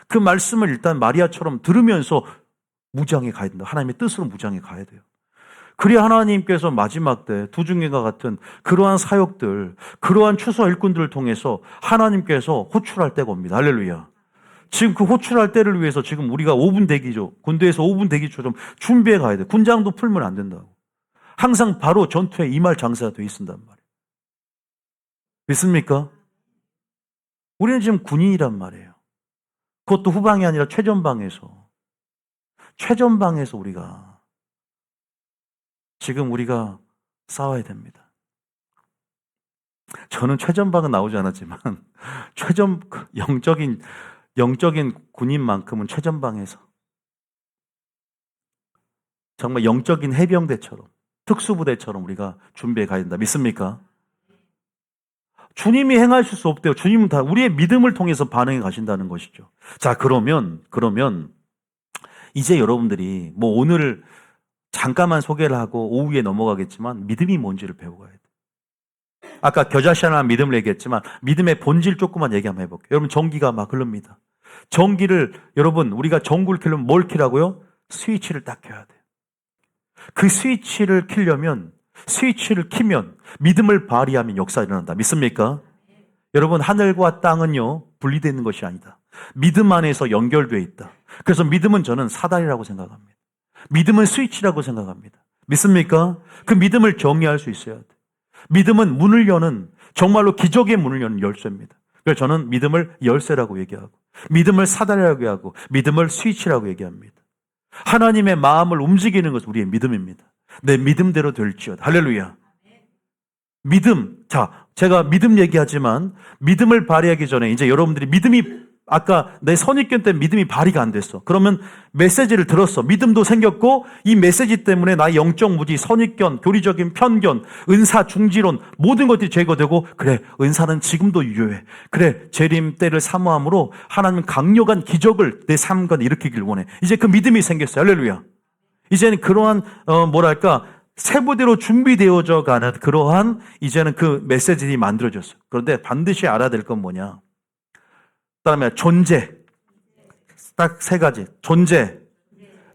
그 말씀을 일단 마리아처럼 들으면서 무장해 가야 된다. 하나님의 뜻으로 무장해 가야 돼요. 그래야 하나님께서 마지막 때 두중인과 같은 그러한 사역들, 그러한 추수 일꾼들을 통해서 하나님께서 호출할 때가 옵니다. 할렐루야. 지금 그 호출할 때를 위해서 지금 우리가 5분 대기죠. 군대에서 5분 대기처럼 준비해 가야 돼. 군장도 풀면 안 된다고. 항상 바로 전투에 임할 장사가 돼 있습니다 말이에요. 믿습니까? 우리는 지금 군인이란 말이에요. 그것도 후방이 아니라 최전방에서 우리가 싸워야 됩니다. 저는 최전방은 나오지 않았지만 영적인 군인만큼은 최전방에서 정말 영적인 해병대처럼 특수부대처럼 우리가 준비해 가야 된다. 믿습니까? 주님이 행하실 수 없대요. 주님은 다 우리의 믿음을 통해서 반응해 가신다는 것이죠. 자, 그러면 이제 여러분들이 뭐 오늘 잠깐만 소개를 하고 오후에 넘어가겠지만 믿음이 뭔지를 배워가야 돼요. 아까 겨자씨하나 믿음을 얘기했지만 믿음의 본질 조금만 얘기 한번 해볼게요. 여러분 전기가 막 흐릅니다. 전기를 여러분 우리가 전구를 켜려면 뭘 켜라고요? 스위치를 딱 켜야 돼요. 그 스위치를 켜려면 스위치를 키면 믿음을 발휘하면 역사가 일어난다. 믿습니까? 여러분 하늘과 땅은요 분리되어 있는 것이 아니다. 믿음 안에서 연결되어 있다. 그래서 믿음은 저는 사다리라고 생각합니다. 믿음은 스위치라고 생각합니다. 믿습니까? 그 믿음을 정의할 수 있어야 돼. 믿음은 문을 여는 정말로 기적의 문을 여는 열쇠입니다. 그래서 저는 믿음을 열쇠라고 얘기하고 믿음을 사다리라고 얘기하고 믿음을 스위치라고 얘기합니다. 하나님의 마음을 움직이는 것은 우리의 믿음입니다. 내 믿음대로 될지어다. 할렐루야. 믿음. 자, 제가 믿음 얘기하지만 믿음을 발휘하기 전에 이제 여러분들이 믿음이 아까 내 선입견 때문에 믿음이 발휘가 안 됐어. 그러면 메시지를 들었어. 믿음도 생겼고 이 메시지 때문에 나의 영적 무지, 선입견, 교리적인 편견, 은사, 중지론 모든 것들이 제거되고 그래 은사는 지금도 유효해. 그래 재림 때를 사모함으로 하나님은 강력한 기적을 내 삶과 일으키길 원해. 이제 그 믿음이 생겼어요. 할렐루야. 이제는 그러한 세부대로 준비되어져 가는 그러한 이제는 그 메시지들이 만들어졌어요. 그런데 반드시 알아야 될 건 뭐냐? 그다음에 존재. 딱 세 가지. 존재,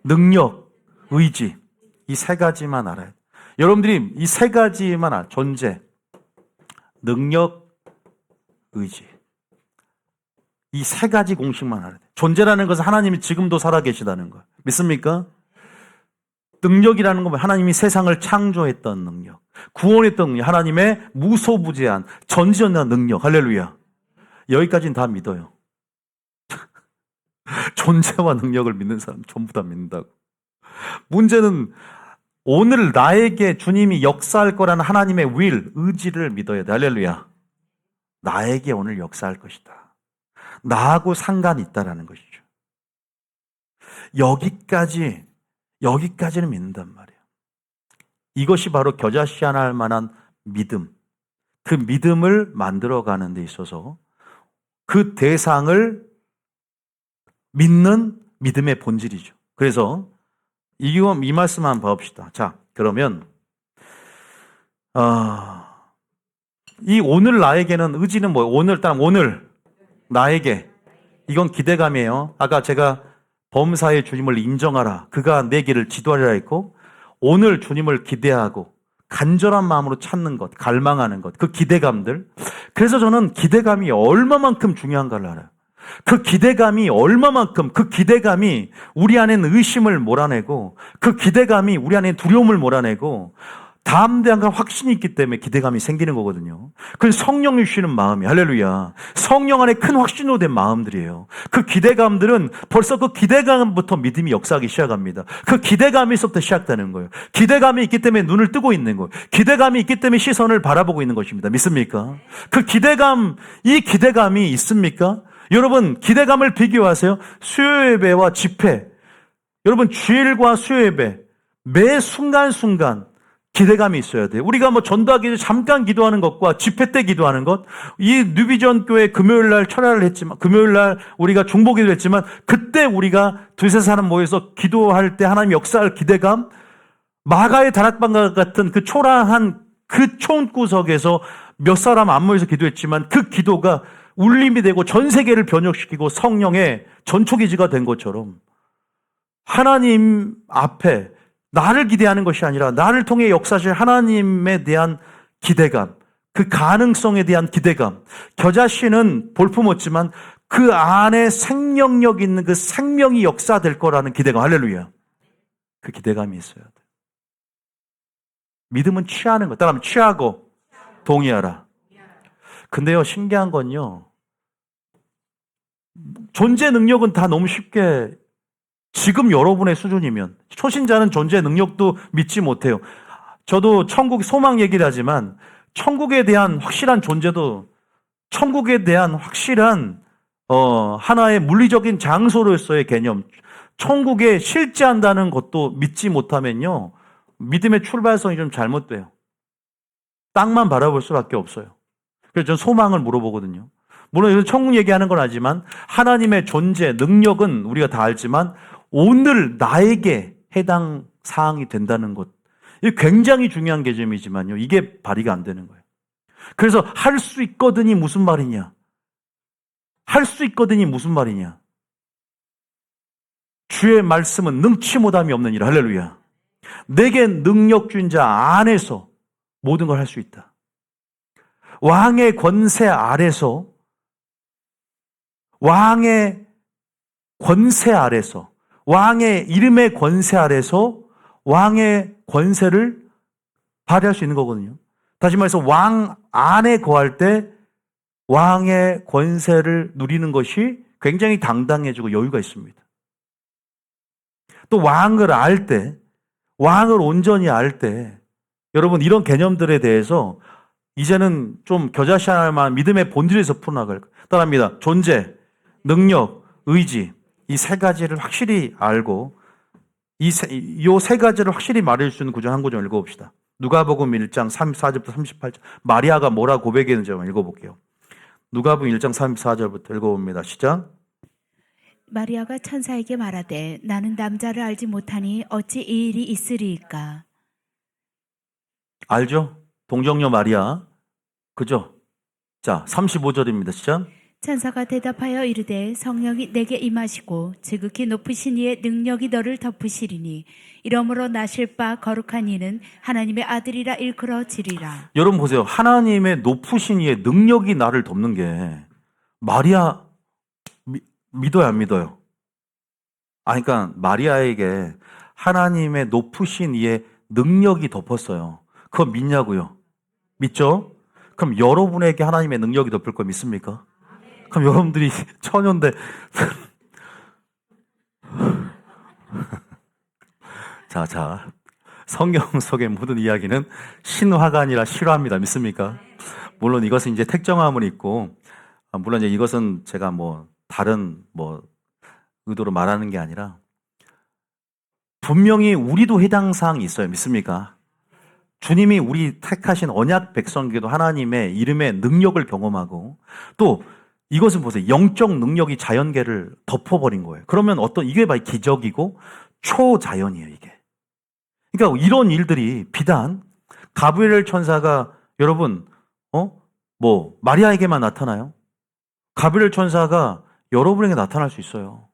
능력, 의지. 이 세 가지만 알아야 돼. 여러분들이 이 세 가지만 존재, 능력, 의지. 이 세 가지 공식만 알아야 돼. 존재라는 것은 하나님이 지금도 살아계시다는 거. 믿습니까? 능력이라는 건 하나님이 세상을 창조했던 능력, 구원했던 능력, 하나님의 무소부재한 전지전능한 능력. 할렐루야. 여기까지는 다 믿어요. 존재와 능력을 믿는 사람 전부 다 믿는다고. 문제는 오늘 나에게 주님이 역사할 거라는 하나님의 will, 의지를 믿어야 돼. 할렐루야. 나에게 오늘 역사할 것이다. 나하고 상관이 있다라는 것이죠. 여기까지는 믿는단 말이에요. 이것이 바로 겨자씨하나 할 만한 믿음. 그 믿음을 만들어가는 데 있어서 그 대상을 믿는 믿음의 본질이죠. 그래서 이 말씀 한번 봐봅시다. 자, 그러면 이 오늘 나에게는 의지는 뭐예요? 오늘 나에게 이건 기대감이에요. 아까 제가 범사의 주님을 인정하라. 그가 내 길을 지도하리라 했고, 오늘 주님을 기대하고 간절한 마음으로 찾는 것, 갈망하는 것, 그 기대감들. 그래서 저는 기대감이 얼마만큼 중요한가를 알아요. 그 기대감이 우리 안에는 의심을 몰아내고, 그 기대감이 우리 안에 두려움을 몰아내고, 다음 대한 확신이 있기 때문에 기대감이 생기는 거거든요. 그래서 성령이 주시는 마음이, 할렐루야, 성령 안에 큰 확신으로 된 마음들이에요. 그 기대감들은 벌써 그 기대감부터 믿음이 역사하기 시작합니다. 그 기대감에서부터 시작되는 거예요. 기대감이 있기 때문에 눈을 뜨고 있는 거예요. 기대감이 있기 때문에 시선을 바라보고 있는 것입니다. 믿습니까? 그 기대감, 이 기대감이 있습니까? 여러분, 기대감을 비교하세요. 수요 예배와 집회. 여러분, 주일과 수요 예배 매 순간순간 기대감이 있어야 돼요. 우리가 전도하기 전에 잠깐 기도하는 것과 집회 때 기도하는 것, 이 뉴비전 교회 금요일 날 철야를 했지만, 금요일 날 우리가 중보기도 했지만, 그때 우리가 두세 사람 모여서 기도할 때 하나님 역사할 기대감, 마가의 다락방과 같은 그 초라한 그 총구석에서 몇 사람 안 모여서 기도했지만, 그 기도가 울림이 되고 전 세계를 변혁시키고 성령의 전초기지가 된 것처럼, 하나님 앞에 나를 기대하는 것이 아니라 나를 통해 역사하실 하나님에 대한 기대감, 그 가능성에 대한 기대감. 겨자씨는 볼품없지만 그 안에 생명력 있는 그 생명이 역사될 거라는 기대감. 할렐루야. 그 기대감이 있어야 돼. 믿음은 취하는 거. 따라하면 취하고 동의하라. 근데요, 신기한 건요, 존재 능력은 다 너무 쉽게, 지금 여러분의 수준이면, 초신자는 존재 능력도 믿지 못해요. 저도 천국 소망 얘기를 하지만 천국에 대한 확실한 존재도, 천국에 대한 확실한 하나의 물리적인 장소로서의 개념, 천국에 실제한다는 것도 믿지 못하면요, 믿음의 출발선이 좀 잘못돼요. 땅만 바라볼 수밖에 없어요. 그래서 저는 소망을 물어보거든요. 물론 여기서 천국 얘기하는 건 아니지만 하나님의 존재, 능력은 우리가 다 알지만 오늘 나에게 해당 사항이 된다는 것, 이게 굉장히 중요한 개념이지만요, 이게 발휘가 안 되는 거예요. 그래서 할 수 있거든이 무슨 말이냐? 할 수 있거든이 무슨 말이냐? 주의 말씀은 능치 못함이 없는 일. 할렐루야. 내게 능력 주인 자 안에서 모든 걸 할 수 있다. 왕의 권세 아래서, 왕의 권세 아래서, 왕의 이름의 권세 아래서 왕의 권세를 발휘할 수 있는 거거든요. 다시 말해서 왕 안에 거할 때 왕의 권세를 누리는 것이 굉장히 당당해지고 여유가 있습니다. 또 왕을 알 때, 왕을 온전히 알 때, 여러분 이런 개념들에 대해서 이제는 좀 겨자씨할 만한 믿음의 본질에서 풀어나갈 거예요. 따라합니다. 존재, 능력, 의지, 이 세 가지를 확실히 알고 이 세 가지를 확실히 말할 수 있는 구절 한 구절 읽어봅시다. 누가복음 1장 34절부터 38절. 마리아가 뭐라 고백했는지 한번 읽어볼게요. 누가복음 1장 34절부터 읽어봅니다. 시작. 마리아가 천사에게 말하되 나는 남자를 알지 못하니 어찌 이 일이 있으리이까. 알죠? 동정녀 마리아. 그죠? 자, 35절입니다. 시작. 천사가 대답하여 이르되 성령이 내게 임하시고 지극히 높으신 이의 능력이 너를 덮으시리니 이러므로 나실 바 거룩한 이는 하나님의 아들이라 일컬어지리라. 여러분 보세요. 하나님의 높으신 이의 능력이 나를 덮는 게 마리아 믿어요, 안 믿어요? 그러니까 마리아에게 하나님의 높으신 이의 능력이 덮었어요. 그거 믿냐고요? 믿죠? 그럼 여러분에게 하나님의 능력이 덮을 거 믿습니까? 그럼 여러분들이 처녀인데 자, 성경 속의 모든 이야기는 신화가 아니라 실화입니다. 믿습니까? 물론 이것은 이제 특정함은 있고, 물론 이제 이것은 제가 다른 의도로 말하는 게 아니라 분명히 우리도 해당 사항이 있어요. 믿습니까? 주님이 우리 택하신 언약 백성에게도 하나님의 이름의 능력을 경험하고, 또 이것은 보세요. 영적 능력이 자연계를 덮어버린 거예요. 그러면 이게 바로 기적이고 초자연이에요, 이게. 그러니까 이런 일들이 비단 가브리엘 천사가 여러분, 마리아에게만 나타나요? 가브리엘 천사가 여러분에게 나타날 수 있어요.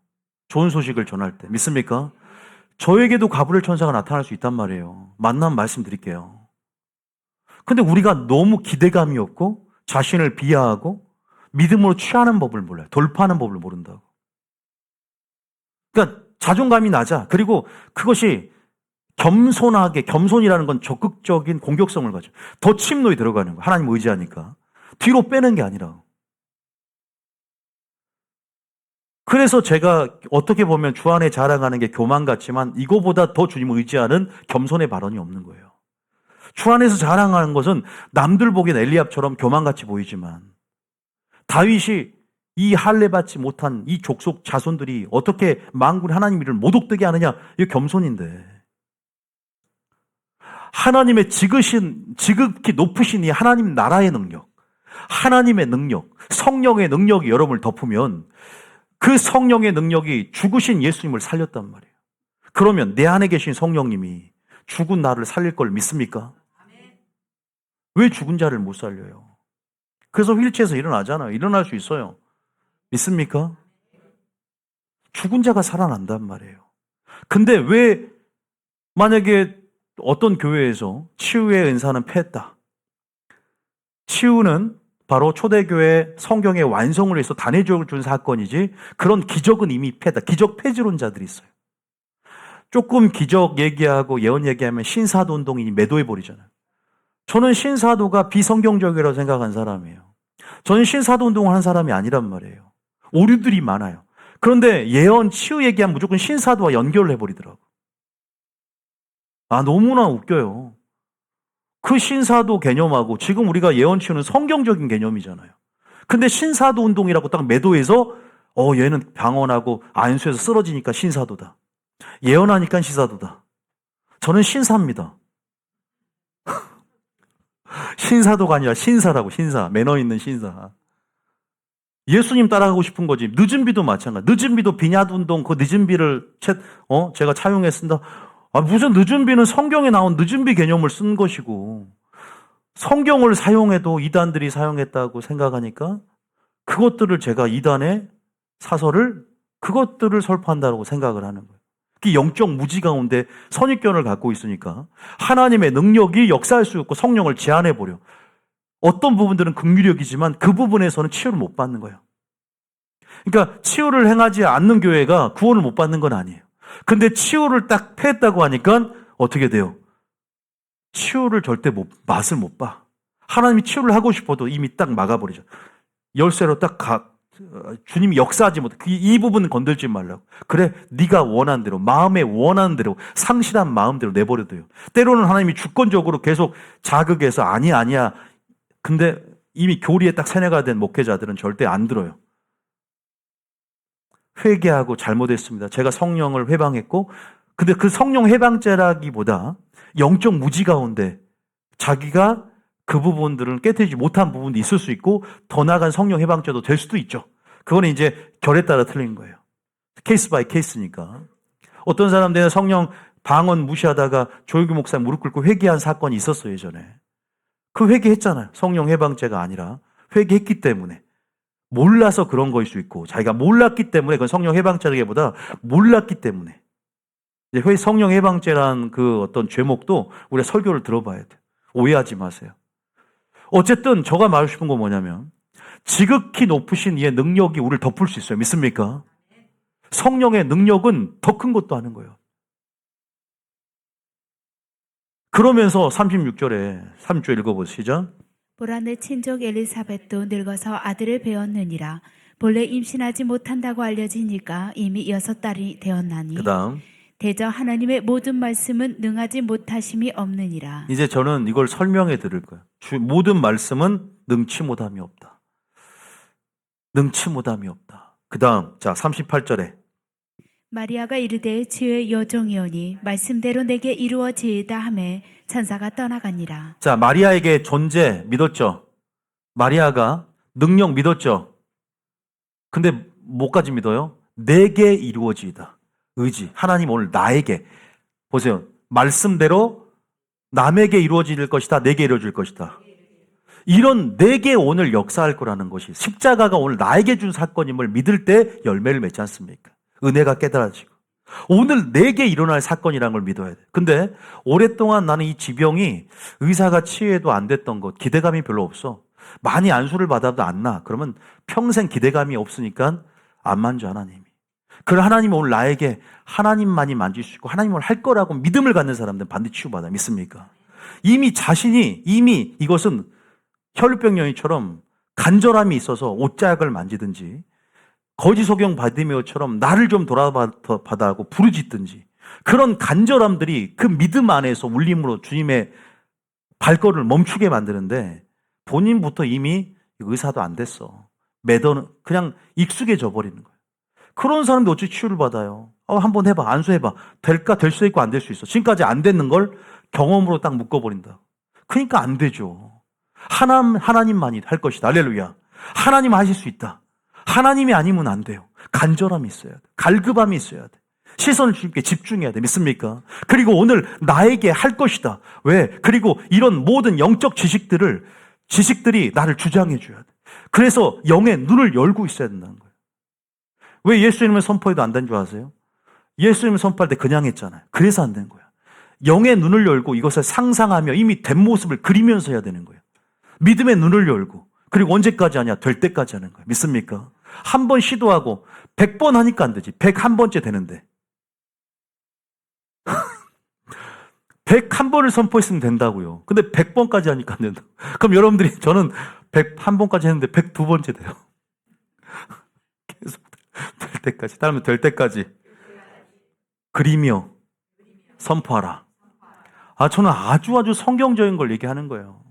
좋은 소식을 전할 때. 믿습니까? 저에게도 가브리엘 천사가 나타날 수 있단 말이에요. 만나면 말씀드릴게요. 근데 우리가 너무 기대감이 없고 자신을 비하하고 믿음으로 취하는 법을 몰라요. 돌파하는 법을 모른다고. 그러니까 자존감이 낮아. 그리고 그것이 겸손이라는 건 적극적인 공격성을 가져. 더 침노에 들어가는 거야. 하나님 의지하니까. 뒤로 빼는 게 아니라. 그래서 제가 어떻게 보면 주 안에 자랑하는 게 교만 같지만 이거보다 더 주님을 의지하는 겸손의 발언이 없는 거예요. 주 안에서 자랑하는 것은 남들 보기엔 엘리압처럼 교만같이 보이지만 다윗이 이 할례 받지 못한 이 족속 자손들이 어떻게 만군의 하나님 이름을 모독되게 하느냐, 이게 겸손인데. 하나님의 지극히 높으신 이 하나님 나라의 능력, 하나님의 능력, 성령의 능력이 여러분을 덮으면 그 성령의 능력이 죽으신 예수님을 살렸단 말이에요. 그러면 내 안에 계신 성령님이 죽은 나를 살릴 걸 믿습니까? 왜 죽은 자를 못 살려요? 그래서 휠체에서 일어나잖아요. 일어날 수 있어요. 믿습니까? 죽은 자가 살아난단 말이에요. 근데 왜 만약에 어떤 교회에서 치유의 은사는 패했다. 치유는 바로 초대교회 성경의 완성을 위해서 단회적을 준 사건이지 그런 기적은 이미 패다. 기적 폐지론자들이 있어요. 조금 기적 얘기하고 예언 얘기하면 신사도 운동이 매도해버리잖아요. 저는 신사도가 비성경적이라고 생각한 사람이에요. 저는 신사도 운동을 하는 사람이 아니란 말이에요. 오류들이 많아요. 그런데 예언, 치유 얘기하면 무조건 신사도와 연결을 해버리더라고. 너무나 웃겨요. 그 신사도 개념하고 지금 우리가 예언 치유는 성경적인 개념이잖아요. 근데 신사도 운동이라고 딱 매도해서 얘는 방언하고 안수해서 쓰러지니까 신사도다. 예언하니까 신사도다. 저는 신사입니다. 신사도가 아니라 신사라고, 신사. 매너 있는 신사. 예수님 따라가고 싶은 거지. 늦은 비도 마찬가지. 늦은 비도 비냐드 운동, 그 늦은 비를 제가 차용했습니다. 무슨 늦은 비는 성경에 나온 늦은 비 개념을 쓴 것이고, 성경을 사용해도 이단들이 사용했다고 생각하니까 그것들을 제가 이단의 그것들을 설파한다고 생각을 하는 거예요. 그 영적 무지 가운데 선입견을 갖고 있으니까 하나님의 능력이 역사할 수 있고 성령을 제한해버려. 어떤 부분들은 긍휼력이지만 그 부분에서는 치유를 못 받는 거예요. 그러니까 치유를 행하지 않는 교회가 구원을 못 받는 건 아니에요. 근데 치유를 딱 패했다고 하니까 어떻게 돼요? 치유를 절대 맛을 못 봐. 하나님이 치유를 하고 싶어도 이미 딱 막아버리죠. 열쇠로 주님이 역사하지 못해. 이 부분은 건들지 말라고. 그래, 네가 원하는 대로, 마음에 원하는 대로, 상실한 마음대로 내버려둬요. 때로는 하나님이 주권적으로 계속 자극해서 아니야. 근데 이미 교리에 딱 세뇌가 된 목회자들은 절대 안 들어요. 회개하고 잘못했습니다. 제가 성령을 회방했고, 근데 그 성령 회방죄라기보다 영적 무지 가운데 자기가 그 부분들을 깨뜨리지 못한 부분도 있을 수 있고 더 나아간 성령 해방죄도 될 수도 있죠. 그거는 이제 결에 따라 틀린 거예요. 케이스 바이 케이스니까. 어떤 사람들은 성령 방언 무시하다가 조용기 목사 무릎 꿇고 회개한 사건이 있었어요, 예전에. 그 회개했잖아요. 성령 해방죄가 아니라 회개했기 때문에. 몰라서 그런 거일 수 있고, 자기가 몰랐기 때문에, 그건 성령 해방죄라기보다 몰랐기 때문에. 이제 성령 해방죄란 그 어떤 죄목도 우리가 설교를 들어봐야 돼. 오해하지 마세요. 어쨌든 저가 말하고 싶은 건 뭐냐면, 지극히 높으신 이의 능력이 우리를 덮을 수 있어요. 믿습니까? 성령의 능력은 더 큰 것도 하는 거예요. 그러면서 36절 읽어보시죠. 보라 내 친족 엘리사벳도 늙어서 아들을 배웠느니라. 본래 임신하지 못한다고 알려지니까 이미 6달이 되었나니 그 다음 대저 하나님의 모든 말씀은 능하지 못하심이 없느니라. 이제 저는 이걸 설명해 드릴 거예요. 모든 말씀은 능치 못함이 없다. 능치 못함이 없다. 그 다음 자 38절에 마리아가 이르되 주의 여종이오니 말씀대로 내게 이루어지이다 하매 천사가 떠나가니라. 자 마리아에게 존재 믿었죠? 마리아가 능력 믿었죠? 근데 뭐까지 믿어요? 내게 이루어지이다. 의지. 하나님 오늘 나에게 보세요. 말씀대로 남에게 이루어질 것이다. 내게 이루어질 것이다. 이런 내게 오늘 역사할 거라는 것이 십자가가 오늘 나에게 준 사건임을 믿을 때 열매를 맺지 않습니까? 은혜가 깨달아지고 오늘 내게 일어날 사건이라는 걸 믿어야 돼. 근데 오랫동안 나는 이 지병이 의사가 치유해도 안 됐던 것 기대감이 별로 없어. 많이 안수를 받아도 안 나. 그러면 평생 기대감이 없으니까 안 만져 하나님이. 그럼 하나님이 오늘 나에게 하나님만이 만질 수 있고 하나님을 할 거라고 믿음을 갖는 사람들은 반드시 치유받아. 믿습니까? 이미 자신이 이것은 혈루병 여인처럼 간절함이 있어서 옷자락을 만지든지 거지 소경 바디메오처럼 나를 좀 돌아봐다 하고 부르짖든지 그런 간절함들이 그 믿음 안에서 울림으로 주님의 발걸음을 멈추게 만드는데 본인부터 이미 의사도 안 됐어. 매너는 그냥 익숙해져 버리는 거예요. 그런 사람들 어찌 치유를 받아요? 한번 해봐. 안수해봐. 될까? 될 수 있고 안 될 수 있어. 지금까지 안 됐는 걸 경험으로 딱 묶어버린다. 그러니까 안 되죠. 하나님만이 할 것이다. 할렐루야. 하나님 하실 수 있다. 하나님이 아니면 안 돼요. 간절함이 있어야 돼. 갈급함이 있어야 돼. 시선을 주님께 집중해야 돼. 믿습니까? 그리고 오늘 나에게 할 것이다. 왜? 그리고 이런 모든 영적 지식들이 나를 주장해 줘야 돼. 그래서 영의 눈을 열고 있어야 된다는 거예요. 왜 예수님을 선포해도 안 된 줄 아세요? 예수님을 선포할 때 그냥 했잖아요. 그래서 안 된 거야. 영의 눈을 열고 이것을 상상하며 이미 된 모습을 그리면서 해야 되는 거예요. 믿음의 눈을 열고 그리고 언제까지 하냐? 될 때까지 하는 거예요. 믿습니까? 한 번 시도하고 100번 하니까 안 되지. 101번째 되는데. 101번을 선포했으면 된다고요. 근데 100번까지 하니까 안 된다. 그럼 여러분들이 저는 101번까지 했는데 102번째 돼요. 계속 될 때까지. 다음에 될 때까지. 그리며 선포하라. 저는 아주 성경적인 걸 얘기하는 거예요.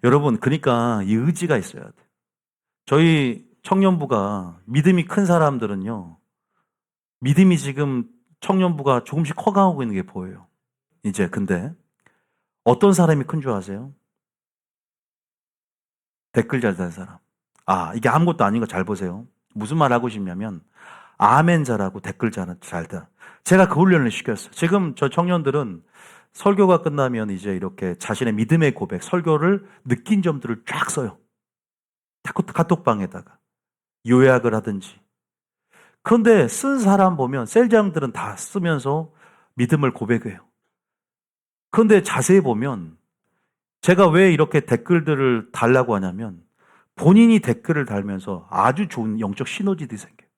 여러분, 그러니까 이 의지가 있어야 돼. 저희 청년부가 믿음이 큰 사람들은요, 믿음이 지금 청년부가 조금씩 커가고 있는 게 보여요. 이제 근데 어떤 사람이 큰 줄 아세요? 댓글 잘 다는 사람. 이게 아무것도 아닌 거 잘 보세요. 무슨 말 하고 싶냐면 아멘 잘하고 댓글 잘 다. 제가 그 훈련을 시켰어요. 지금 저 청년들은 설교가 끝나면 이제 이렇게 자신의 믿음의 고백, 설교를 느낀 점들을 쫙 써요. 카톡방에다가 요약을 하든지. 그런데 쓴 사람 보면 셀장들은 다 쓰면서 믿음을 고백해요. 그런데 자세히 보면 제가 왜 이렇게 댓글들을 달라고 하냐면 본인이 댓글을 달면서 아주 좋은 영적 시너지들이 생겨요.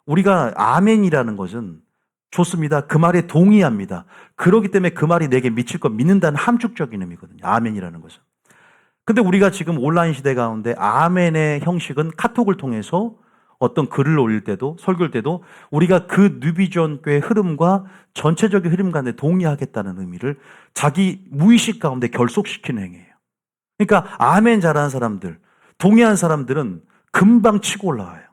우리가 아멘이라는 것은 좋습니다. 그 말에 동의합니다. 그렇기 때문에 그 말이 내게 미칠 것 믿는다는 함축적인 의미거든요. 아멘이라는 것은. 근데 우리가 지금 온라인 시대 가운데 아멘의 형식은 카톡을 통해서 어떤 글을 올릴 때도 설교할 때도 우리가 그 뉴비전 교회 흐름과 전체적인 흐름 간에 동의하겠다는 의미를 자기 무의식 가운데 결속시키는 행위예요. 그러니까 아멘 잘하는 사람들, 동의하는 사람들은 금방 치고 올라와요.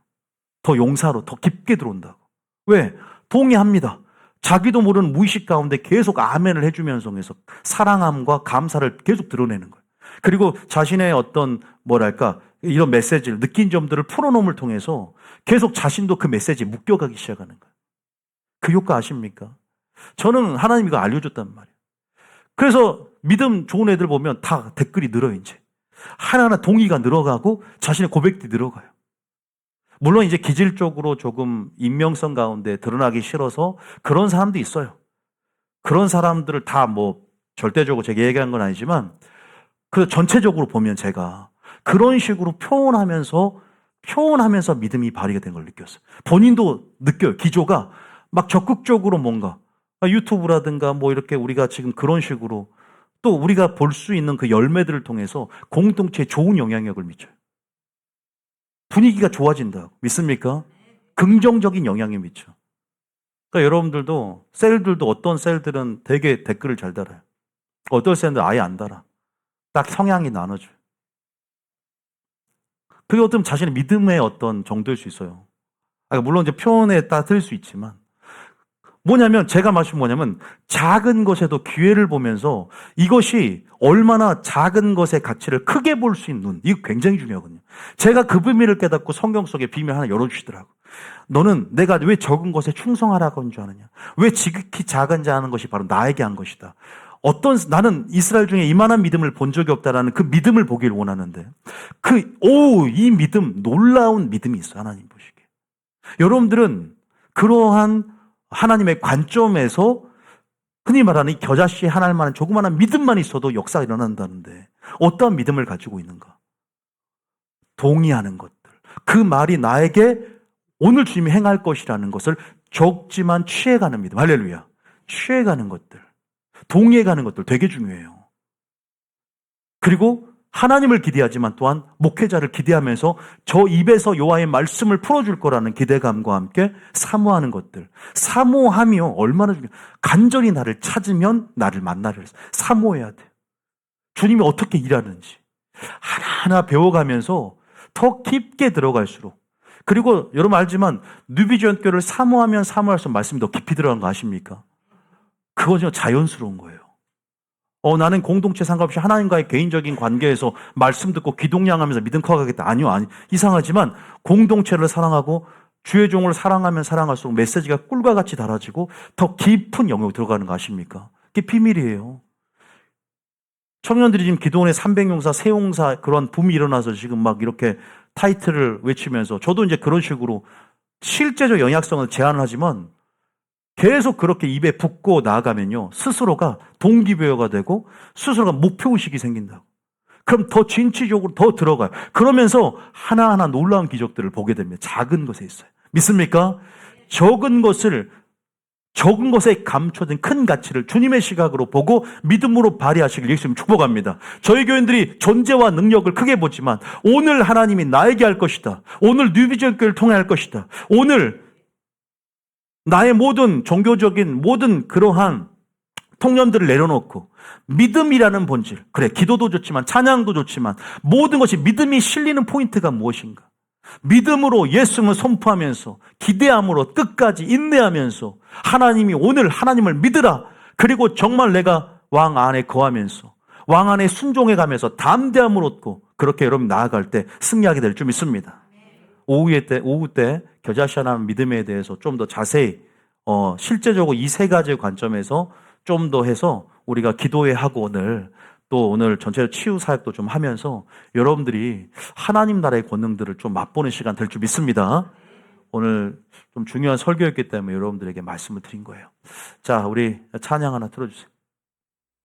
더 용사로 더 깊게 들어온다고. 왜? 동의합니다. 자기도 모르는 무의식 가운데 계속 아멘을 해주면서 사랑함과 감사를 계속 드러내는 거예요. 그리고 자신의 어떤 이런 메시지를 느낀 점들을 풀어놓음을 통해서 계속 자신도 그 메시지에 묶여가기 시작하는 거예요. 그 효과 아십니까? 저는 하나님이 이거 알려줬단 말이에요. 그래서 믿음 좋은 애들 보면 다 댓글이 늘어요, 이제. 하나하나 동의가 늘어가고 자신의 고백들이 늘어가요. 물론 이제 기질적으로 조금 인명성 가운데 드러나기 싫어서 그런 사람도 있어요. 그런 사람들을 다 뭐 절대적으로 제가 얘기한 건 아니지만 그 전체적으로 보면 제가 그런 식으로 표현하면서 믿음이 발휘가 된 걸 느꼈어요. 본인도 느껴요. 기조가 막 적극적으로 뭔가 유튜브라든가 뭐 이렇게 우리가 지금 그런 식으로 또 우리가 볼 수 있는 그 열매들을 통해서 공동체에 좋은 영향력을 미쳐요. 분위기가 좋아진다고 믿습니까? 긍정적인 영향이 미쳐. 그러니까 여러분들도 셀들도 어떤 셀들은 되게 댓글을 잘 달아요. 어떤 셀들은 아예 안 달아. 딱 성향이 나눠줘요. 그게 어떤 자신의 믿음의 어떤 정도일 수 있어요. 물론 이제 표현에 따라 틀릴 수 있지만 뭐냐면 제가 말씀 뭐냐면 작은 것에도 기회를 보면서 이것이 얼마나 작은 것의 가치를 크게 볼 수 있는 눈, 이거 굉장히 중요하거든요. 제가 그 비밀을 깨닫고 성경 속에 비밀 하나 열어주시더라고. 너는 내가 왜 적은 것에 충성하라고 한 줄 아느냐? 왜 지극히 작은 자 하는 것이 바로 나에게 한 것이다. 나는 이스라엘 중에 이만한 믿음을 본 적이 없다라는 그 믿음을 보기를 원하는데 이 믿음, 놀라운 믿음이 있어요. 하나님 보시기에. 여러분들은 그러한 하나님의 관점에서 흔히 말하는 이 겨자씨 하나만한 조그마한 믿음만 있어도 역사가 일어난다는데 어떠한 믿음을 가지고 있는가? 동의하는 것들. 그 말이 나에게 오늘 주님이 행할 것이라는 것을 적지만 취해가는 믿음. 할렐루야. 취해가는 것들. 동의해가는 것들 되게 중요해요. 그리고 하나님을 기대하지만 또한 목회자를 기대하면서 저 입에서 여호와의 말씀을 풀어줄 거라는 기대감과 함께 사모하는 것들. 사모하며 얼마나 중요해요. 간절히 나를 찾으면 나를 만나려 해서 사모해야 돼요. 주님이 어떻게 일하는지 하나하나 배워가면서 더 깊게 들어갈수록, 그리고 여러분 알지만 뉴비전교를 사모하면 사모할수록 말씀이 더 깊이 들어간 거 아십니까? 그거 자연스러운 거예요. 나는 공동체 상관없이 하나님과의 개인적인 관계에서 말씀 듣고 기동량하면서 믿음 커가겠다. 아니요. 이상하지만 공동체를 사랑하고 주의 종을 사랑하면 사랑할수록 메시지가 꿀과 같이 달아지고 더 깊은 영역으로 들어가는 거 아십니까? 그게 비밀이에요. 청년들이 지금 기도원의 300용사, 세용사 그런 붐이 일어나서 지금 막 이렇게 타이틀을 외치면서 저도 이제 그런 식으로 실제적 영향성을 제안을 하지만 계속 그렇게 입에 붙고 나아가면요, 스스로가 동기부여가 되고 스스로가 목표의식이 생긴다고. 그럼 더 진취적으로 더 들어가요. 그러면서 하나하나 놀라운 기적들을 보게 됩니다. 작은 것에 있어요. 믿습니까? 적은 것에 감춰진 큰 가치를 주님의 시각으로 보고 믿음으로 발휘하시길 예수님 축복합니다. 저희 교인들이 존재와 능력을 크게 보지만 오늘 하나님이 나에게 할 것이다. 오늘 뉴비전교를 통해 할 것이다. 오늘 나의 모든 종교적인 모든 그러한 통념들을 내려놓고 믿음이라는 본질, 그래 기도도 좋지만 찬양도 좋지만 모든 것이 믿음이 실리는 포인트가 무엇인가? 믿음으로 예수님을 선포하면서 기대함으로 끝까지 인내하면서 하나님이 오늘 하나님을 믿으라. 그리고 정말 내가 왕 안에 거하면서 왕 안에 순종해가면서 담대함을 얻고 그렇게 여러분 나아갈 때 승리하게 될 줄 믿습니다. 오후 때 겨자씨 하나님 믿음에 대해서 좀 더 자세히 실제적으로 이 세 가지의 관점에서 좀 더 해서 우리가 기도회 하고 오늘 전체적 치유 사역도 좀 하면서 여러분들이 하나님 나라의 권능들을 좀 맛보는 시간 될 줄 믿습니다. 오늘 좀 중요한 설교였기 때문에 여러분들에게 말씀을 드린 거예요. 자, 우리 찬양 하나 틀어주세요.